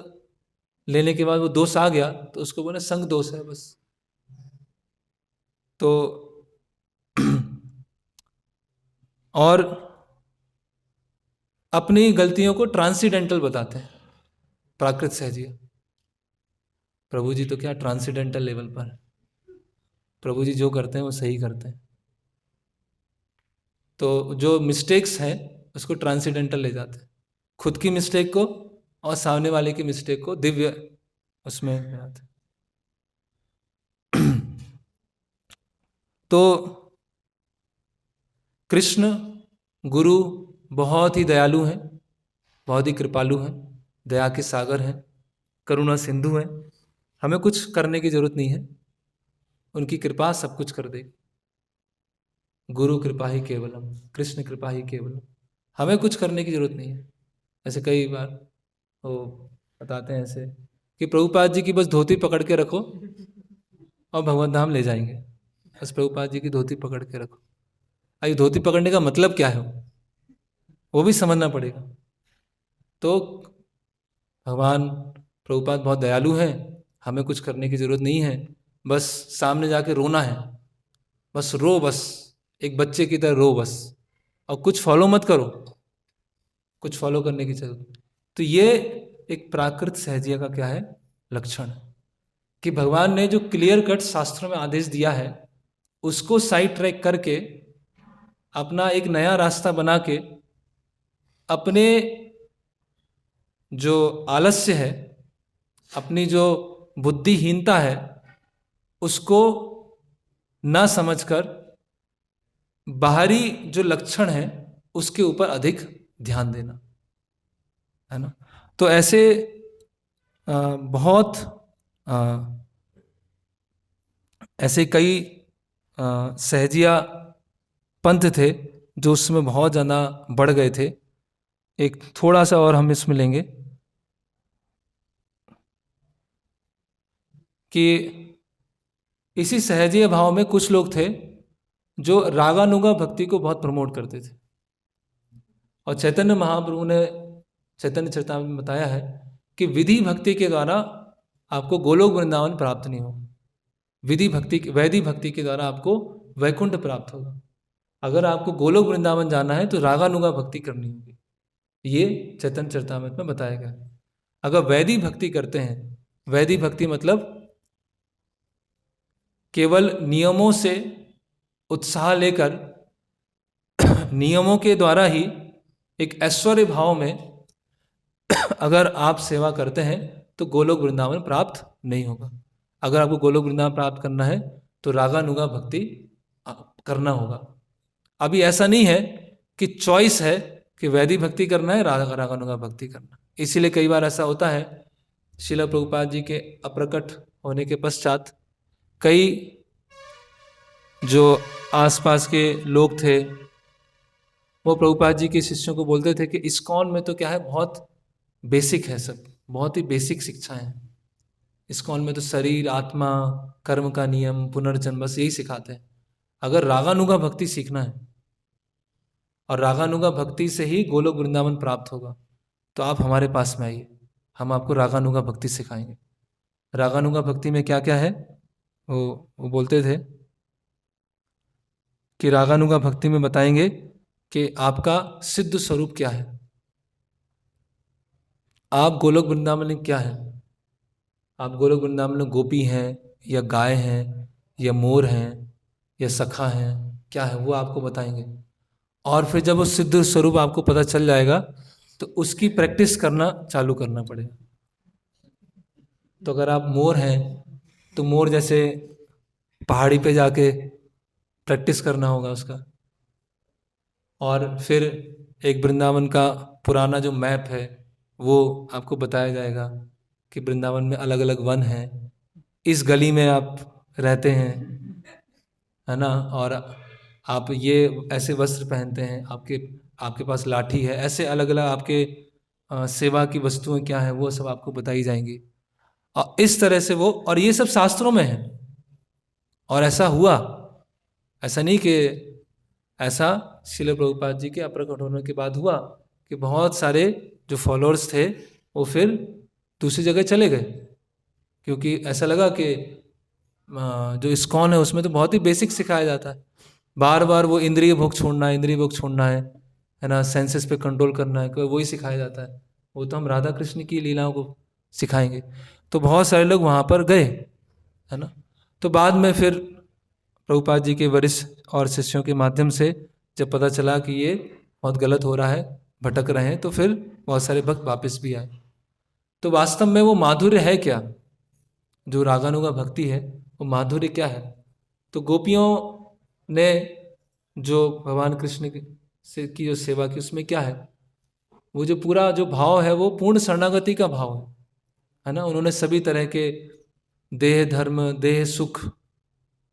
लेने के बाद वो दोष आ गया, तो उसको बोले संग दोष है बस। तो और अपनी गलतियों को ट्रांसीडेंटल बताते हैं, प्राकृत सहजिया। प्रभु जी तो क्या ट्रांसीडेंटल लेवल पर है, प्रभु जी जो करते हैं वो सही करते हैं। तो जो मिस्टेक्स हैं उसको ट्रांसीडेंटल ले जाते हैं, खुद की मिस्टेक को और सामने वाले की मिस्टेक को दिव्य उसमें ले आते हैं। तो कृष्ण गुरु बहुत ही दयालु हैं, बहुत ही कृपालु हैं, दया के सागर हैं, करुणा सिंधु हैं। हमें कुछ करने की जरूरत नहीं है, उनकी कृपा सब कुछ कर देगी। गुरु कृपा ही केवलम, कृष्ण कृपा ही केवलम, हमें कुछ करने की जरूरत नहीं है। ऐसे कई बार वो बताते हैं ऐसे कि प्रभुपाद जी की बस धोती पकड़ के रखो और भगवत धाम ले जाएंगे, बस प्रभुपाद जी की धोती पकड़ के रखो। अरे धोती पकड़ने का मतलब क्या है, वो भी समझना पड़ेगा। तो भगवान प्रभुपाद बहुत दयालु हैं, हमें कुछ करने की जरूरत नहीं है, बस सामने जाके रोना है, बस रो, बस एक बच्चे की तरह रो बस, और कुछ फॉलो मत करो, कुछ फॉलो करने की जरूरत। तो ये एक प्राकृत सहजिया का क्या है, लक्षण है कि भगवान ने जो क्लियर कट शास्त्रों में आदेश दिया है उसको साइड ट्रैक करके अपना एक नया रास्ता बना के अपने जो आलस्य है, अपनी जो बुद्धिहीनता है, उसको ना समझकर बाहरी जो लक्षण है उसके ऊपर अधिक ध्यान देना, है ना। तो ऐसे बहुत ऐसे कई सहजिया पंथ थे जो उसमें बहुत ज़्यादा बढ़ गए थे। एक थोड़ा सा और हम इसमें लेंगे कि इसी सहजीय भाव में कुछ लोग थे जो रागानुगा भक्ति को बहुत प्रमोट करते थे, और चैतन्य महाप्रभु ने चैतन्य चरितामृत में बताया है कि विधि भक्ति के द्वारा आपको गोलोक वृंदावन प्राप्त नहीं होगा, विधि भक्ति वैधि भक्ति के द्वारा आपको वैकुंठ प्राप्त होगा। अगर आपको गोलोक वृंदावन जाना है तो रागानुगा भक्ति करनी होगी, ये चैतन्य चरितामृत में बताया गया। अगर वैधि भक्ति करते हैं, वैधि भक्ति मतलब केवल नियमों से उत्साह लेकर नियमों के द्वारा ही एक ऐश्वर्य भाव में अगर आप सेवा करते हैं तो गोलोक वृंदावन प्राप्त नहीं होगा। अगर आपको गोलोक वृंदावन प्राप्त करना है तो रागानुगा भक्ति करना होगा। अभी ऐसा नहीं है कि चॉइस है कि वैदिक भक्ति करना है, रागानुगा भक्ति करना। इसीलिए कई बार ऐसा होता है, श्रील प्रभुपाद जी के अप्रकट होने के पश्चात कई जो आसपास के लोग थे वो प्रभुपाद जी के शिष्यों को बोलते थे कि इस्कॉन में तो क्या है, बहुत बेसिक है, सब बहुत ही बेसिक शिक्षा है। इस्कॉन में तो शरीर, आत्मा, कर्म का नियम, पुनर्जन्म, बस यही सिखाते हैं। अगर रागानुगा भक्ति सीखना है और रागानुगा भक्ति से ही गोलोक वृंदावन प्राप्त होगा तो आप हमारे पास में आइए, हम आपको रागानुगा भक्ति सिखाएंगे। रागानुगा भक्ति में क्या क्या है वो बोलते थे कि रागानुगा भक्ति में बताएंगे कि आपका सिद्ध स्वरूप क्या है, आप गोलोक वृंदावन में क्या है, आप गोलोक वृंदावन में गोपी हैं या गाय हैं या मोर हैं या सखा हैं, क्या है वो आपको बताएंगे। और फिर जब वो सिद्ध स्वरूप आपको पता चल जाएगा तो उसकी प्रैक्टिस करना चालू करना पड़ेगा। तो अगर आप मोर हैं तो मोर जैसे पहाड़ी पे जाके प्रैक्टिस करना होगा उसका। और फिर एक वृंदावन का पुराना जो मैप है वो आपको बताया जाएगा कि वृंदावन में अलग अलग वन हैं, इस गली में आप रहते हैं, है ना, और आप ये ऐसे वस्त्र पहनते हैं, आपके पास लाठी है, ऐसे अलग अलग आपके सेवा की वस्तुएं क्या है वो सब आपको बताई जाएंगी। और इस तरह से वो, और ये सब शास्त्रों में है। और ऐसा हुआ, ऐसा नहीं कि ऐसा श्रील प्रभुपाद जी के अप्रकट होने के बाद हुआ कि बहुत सारे जो फॉलोअर्स थे वो फिर दूसरी जगह चले गए, क्योंकि ऐसा लगा कि जो इस्कॉन है उसमें तो बहुत ही बेसिक सिखाया जाता है। बार बार वो इंद्रिय भोग छोड़ना है, इंद्रिय भोग छोड़ना है ना, सेंसेस पे कंट्रोल करना है, वही सिखाया जाता है। वो तो हम राधा कृष्ण की लीलाओं को सिखाएंगे। तो बहुत सारे लोग वहाँ पर गए, है ना। तो बाद में फिर प्रभुपाद जी के वरिष्ठ और शिष्यों के माध्यम से जब पता चला कि ये बहुत गलत हो रहा है, भटक रहे हैं, तो फिर बहुत सारे भक्त वापस भी आए। तो वास्तव में वो माधुर्य है क्या, जो रागानुगा भक्ति है वो माधुर्य क्या है? तो गोपियों ने जो भगवान कृष्ण की जो सेवा की उसमें क्या है, वो जो पूरा जो भाव है वो पूर्ण शरणागति का भाव है ना। उन्होंने सभी तरह के देह धर्म, देह सुख,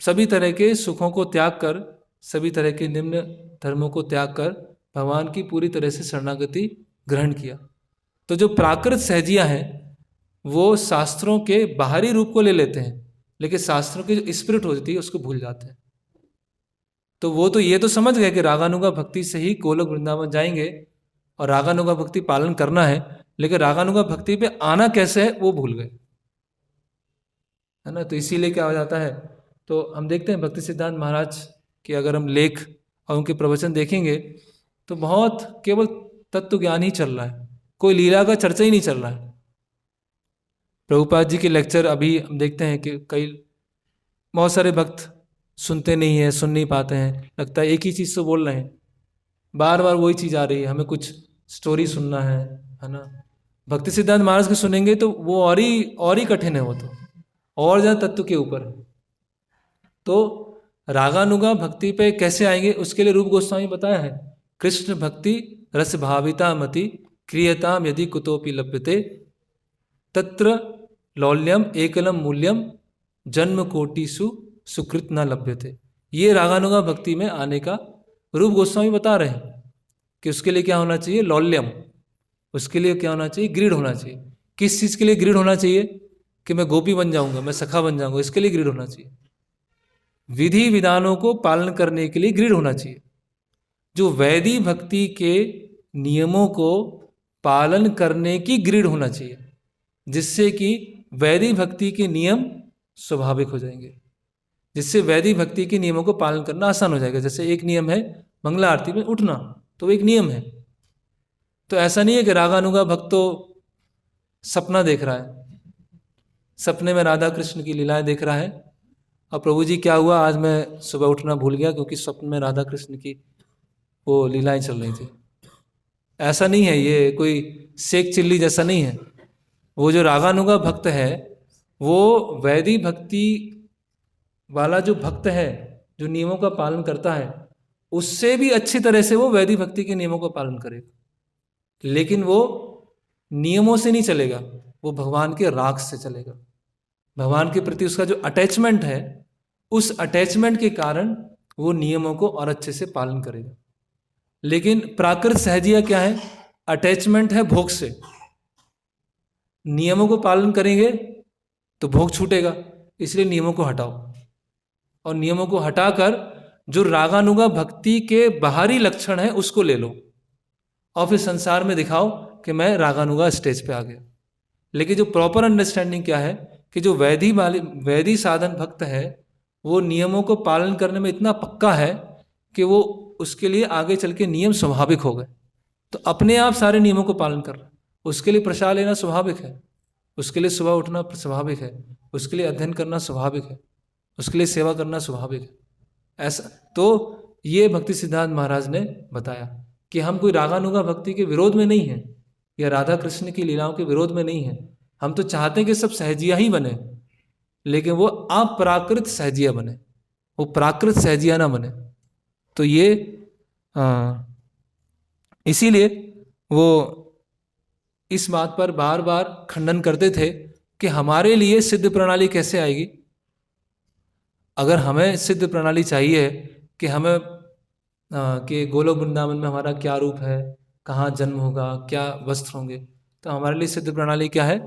सभी तरह के सुखों को त्याग कर, सभी तरह के निम्न धर्मों को त्याग कर भगवान की पूरी तरह से शरणागति ग्रहण किया। तो जो प्राकृत सहजियां हैं वो शास्त्रों के बाहरी रूप को ले लेते हैं, लेकिन शास्त्रों की जो स्पिरिट होती है उसको भूल जाते हैं। तो वो तो ये तो समझ गए कि रागानुगा भक्ति से ही गोलोक वृंदावन जाएंगे और रागानुगा भक्ति पालन करना है, लेकिन रागानुगा भक्ति पे आना कैसे है वो भूल गए, है ना। तो इसीलिए क्या हो जाता है, तो हम देखते हैं भक्ति सिद्धांत महाराज के अगर हम लेख और उनके प्रवचन देखेंगे तो बहुत केवल तत्व ज्ञान ही चल रहा है, कोई लीला का चर्चा ही नहीं चल रहा है। प्रभुपाद जी के लेक्चर अभी हम देखते हैं कि बहुत सारे भक्त सुनते नहीं है, सुन नहीं पाते हैं, लगता है एक ही चीज़ तो बोल रहे हैं, बार बार वही चीज़ आ रही है, हमें कुछ स्टोरी सुनना है ना। भक्ति सिद्धांत महाराज के सुनेंगे तो वो और ही कठिन है, वो तो और ज़्यादा तत्व के ऊपर है। तो रागानुगा भक्ति पे कैसे आएंगे उसके लिए रूप गोस्वामी बताया है, कृष्ण भक्ति रस भाविता मति क्रियताम यदि कुतोपि लभ्यते तत्र लौल्यम एकलम मूल्यम जन्म कोटिसु सुकृत न लभ्यते। ये रागानुगा भक्ति में आने का रूप गोस्वामी बता रहे हैं कि उसके लिए क्या होना चाहिए, लौल्यम, उसके लिए क्या होना चाहिए, ग्रीड होना चाहिए। किस चीज़ के लिए ग्रीड होना चाहिए कि मैं गोपी बन जाऊंगा, मैं सखा बन जाऊंगा, इसके लिए ग्रीड होना चाहिए। विधि विधानों को पालन करने के लिए ग्रीड होना चाहिए। जो वैदिक भक्ति के नियमों को पालन करने की ग्रीड होना चाहिए, जिससे कि वैदिक भक्ति के नियम स्वाभाविक हो जाएंगे, जिससे वैदिक भक्ति के नियमों को पालन करना आसान हो जाएगा। जैसे एक नियम है मंगला आरती में उठना, तो एक नियम है। तो ऐसा नहीं है कि रागानुगा भक्त तो सपना देख रहा है, सपने में राधा कृष्ण की लीलाएं देख रहा है, और प्रभु जी क्या हुआ, आज मैं सुबह उठना भूल गया क्योंकि स्वप्न में राधा कृष्ण की वो लीलाएं चल रही थी। ऐसा नहीं है, ये कोई शेख चिल्ली जैसा नहीं है, वो जो रागानुगा भक्त है वो वैदिक भक्ति वाला जो भक्त है, जो नियमों का पालन करता है, उससे भी अच्छी तरह से वो वैदिक भक्ति के नियमों का पालन करेगा। लेकिन वो नियमों से नहीं चलेगा, वो भगवान के राग से चलेगा। भगवान के प्रति उसका जो अटैचमेंट है, उस अटैचमेंट के कारण वो नियमों को और अच्छे से पालन करेगा। लेकिन प्राकृत सहजिया क्या है? अटैचमेंट है भोग से। नियमों को पालन करेंगे तो भोग छूटेगा, इसलिए नियमों को हटाओ, और नियमों को हटाकर जो रागानुगा भक्ति के बाहरी लक्षण है उसको ले लो, और फिर संसार में दिखाओ कि मैं रागानुगा स्टेज पे आ गया। लेकिन जो प्रॉपर अंडरस्टैंडिंग क्या है कि जो वैदी साधन भक्त है वो नियमों को पालन करने में इतना पक्का है कि वो उसके लिए आगे चल के नियम स्वाभाविक हो गए, तो अपने आप सारे नियमों को पालन कर रहा है। उसके लिए प्रसाद लेना स्वाभाविक है, उसके लिए सुबह उठना स्वाभाविक है, उसके लिए अध्ययन करना स्वाभाविक है, उसके लिए सेवा करना स्वाभाविक है। ऐसा तो ये भक्ति सिद्धांत महाराज ने बताया कि हम कोई रागानुगा भक्ति के विरोध में नहीं हैं, या राधा कृष्ण की लीलाओं के विरोध में नहीं हैं। हम तो चाहते हैं कि सब सहजिया ही बने, लेकिन वो अप्राकृत सहजिया बने, वो प्राकृत सहजिया ना बने। तो ये इसीलिए वो इस बात पर बार बार खंडन करते थे कि हमारे लिए सिद्ध प्रणाली कैसे आएगी। अगर हमें सिद्ध प्रणाली चाहिए कि हमें कि गोलोक वृंदावन में हमारा क्या रूप है, कहाँ जन्म होगा, क्या वस्त्र होंगे, तो हमारे लिए सिद्ध प्रणाली क्या है?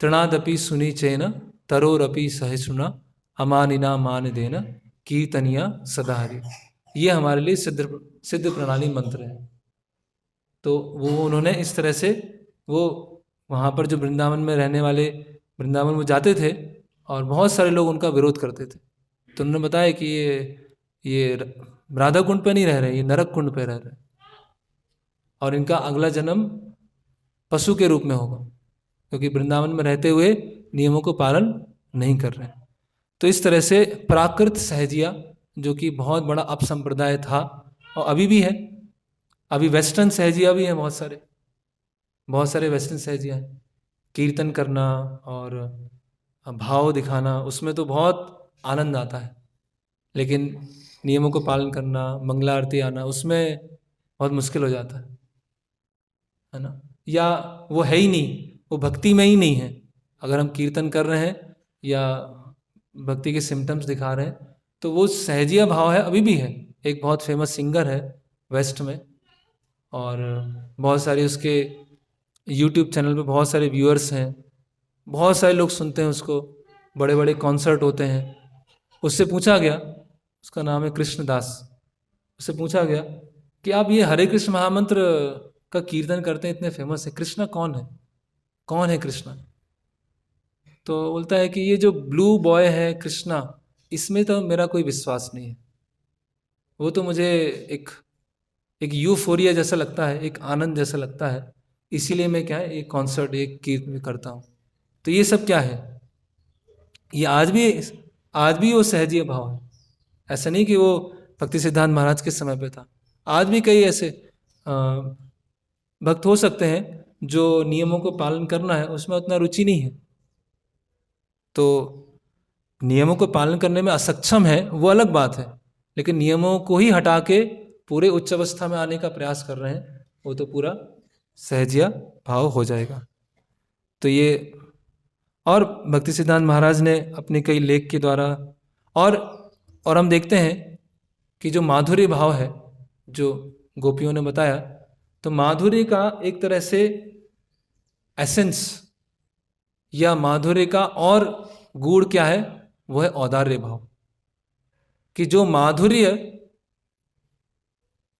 तृणादपि सुनी चेन तरोरपि सहिष्णुना अमानिना मान देना कीर्तनिया सदा हरि। ये हमारे लिए सिद्ध प्रणाली मंत्र है। तो वो उन्होंने इस तरह से वो वहाँ पर जो वृंदावन में रहने वाले, वृंदावन में जाते थे और बहुत सारे लोग उनका विरोध करते थे, तो उन्होंने बताया कि ये राधा कुंड पे नहीं रह रहे, ये नरक कुंड पे रह रहे, और इनका अगला जन्म पशु के रूप में होगा, क्योंकि वृंदावन में रहते हुए नियमों को पालन नहीं कर रहे। तो इस तरह से प्राकृत सहजिया, जो कि बहुत बड़ा अपसंप्रदाय था और अभी भी है, अभी वेस्टर्न सहजिया भी हैं, बहुत सारे वेस्टर्न सहजिया हैं। कीर्तन करना और भाव दिखाना, उसमें तो बहुत आनंद आता है, लेकिन नियमों को पालन करना, मंगला आरती आना, उसमें बहुत मुश्किल हो जाता है ना। या वो है ही नहीं, वो भक्ति में ही नहीं है। अगर हम कीर्तन कर रहे हैं या भक्ति के सिम्टम्स दिखा रहे हैं, तो वो सहजिया भाव है, अभी भी है। एक बहुत फेमस सिंगर है वेस्ट में, और बहुत सारे उसके यूट्यूब चैनल पे बहुत सारे व्यूअर्स हैं, बहुत सारे लोग सुनते हैं उसको, बड़े बड़े कॉन्सर्ट होते हैं। उससे पूछा गया, उसका नाम है कृष्णदास, उससे पूछा गया कि आप ये हरे कृष्ण महामंत्र का कीर्तन करते हैं, इतने फेमस है, कृष्णा कौन है, कौन है कृष्णा? तो बोलता है कि ये जो ब्लू बॉय है कृष्णा, इसमें तो मेरा कोई विश्वास नहीं है। वो तो मुझे एक यूफोरिया जैसा लगता है, एक आनंद जैसा लगता है, इसीलिए मैं क्या है एक कॉन्सर्ट, एक कीर्तन करता हूँ। तो ये सब क्या है? ये आज भी वो सहजीय भाव है। ऐसा नहीं कि वो भक्ति सिद्धांत महाराज के समय पे था, आज भी कई ऐसे भक्त हो सकते हैं जो नियमों को पालन करना है उसमें उतना रुचि नहीं है, तो नियमों को पालन करने में असक्षम है वो अलग बात है, लेकिन नियमों को ही हटा के पूरे उच्च अवस्था में आने का प्रयास कर रहे हैं, वो तो पूरा सहजिया भाव हो जाएगा। तो ये, और भक्ति सिद्धांत महाराज ने अपने कई लेख के द्वारा, और हम देखते हैं कि जो माधुर्य भाव है जो गोपियों ने बताया, तो माधुर्य का एक तरह से एसेंस या माधुर्य का और गुण क्या है? वो है औदार्य भाव, कि जो माधुर्य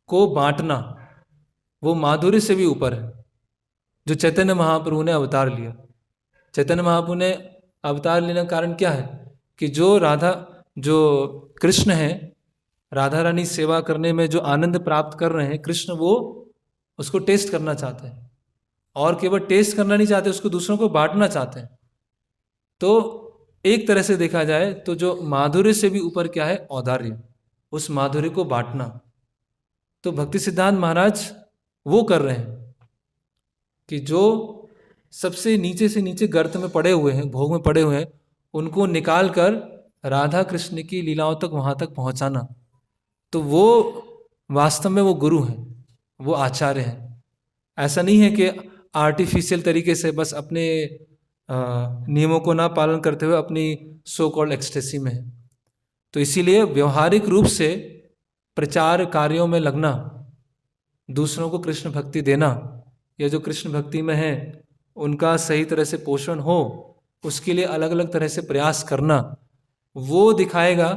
को बांटना वो माधुर्य से भी ऊपर है। जो चैतन्य महाप्रभु ने अवतार लिया, चैतन्य महाप्रभु ने अवतार लेने का कारण क्या है? कि जो कृष्ण है, राधा रानी सेवा करने में जो आनंद प्राप्त कर रहे हैं कृष्ण, वो उसको टेस्ट करना चाहते हैं, और केवल टेस्ट करना नहीं चाहते, उसको दूसरों को बांटना चाहते हैं। तो एक तरह से देखा जाए तो जो माधुर्य से भी ऊपर क्या है? औदार्य, उस माधुर्य को बांटना। तो भक्ति सिद्धांत महाराज वो कर रहे हैं कि जो सबसे नीचे से नीचे गर्त में पड़े हुए हैं, भोग में पड़े हुए हैं, उनको निकाल कर राधा कृष्ण की लीलाओं तक वहाँ तक पहुँचाना, तो वो वास्तव में वो गुरु हैं, वो आचार्य हैं। ऐसा नहीं है कि आर्टिफिशियल तरीके से बस अपने नियमों को ना पालन करते हुए अपनी सो कॉल्ड एक्सटेसी में है। तो इसीलिए व्यवहारिक रूप से प्रचार कार्यों में लगना, दूसरों को कृष्ण भक्ति देना, या जो कृष्ण भक्ति में है उनका सही तरह से पोषण हो, उसके लिए अलग अलग तरह से प्रयास करना, वो दिखाएगा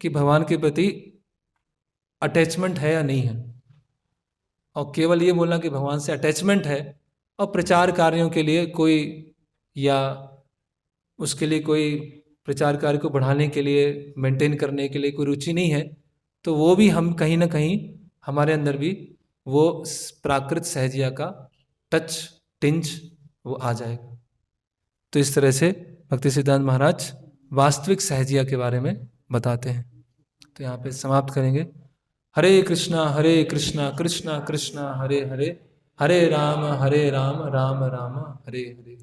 कि भगवान के प्रति अटैचमेंट है या नहीं है। और केवल ये बोलना कि भगवान से अटैचमेंट है और प्रचार कार्यों के लिए कोई, या उसके लिए कोई प्रचार कार्य को बढ़ाने के लिए, मेंटेन करने के लिए कोई रुचि नहीं है, तो वो भी हम कहीं ना कहीं हमारे अंदर भी वो प्राकृत सहजिया का टच, टिंच वो आ जाएगा। तो इस तरह से भक्ति सिद्धांत महाराज वास्तविक सहजिया के बारे में बताते हैं। तो यहाँ पे समाप्त करेंगे। हरे कृष्णा कृष्णा कृष्णा हरे हरे, हरे राम राम राम हरे हरे।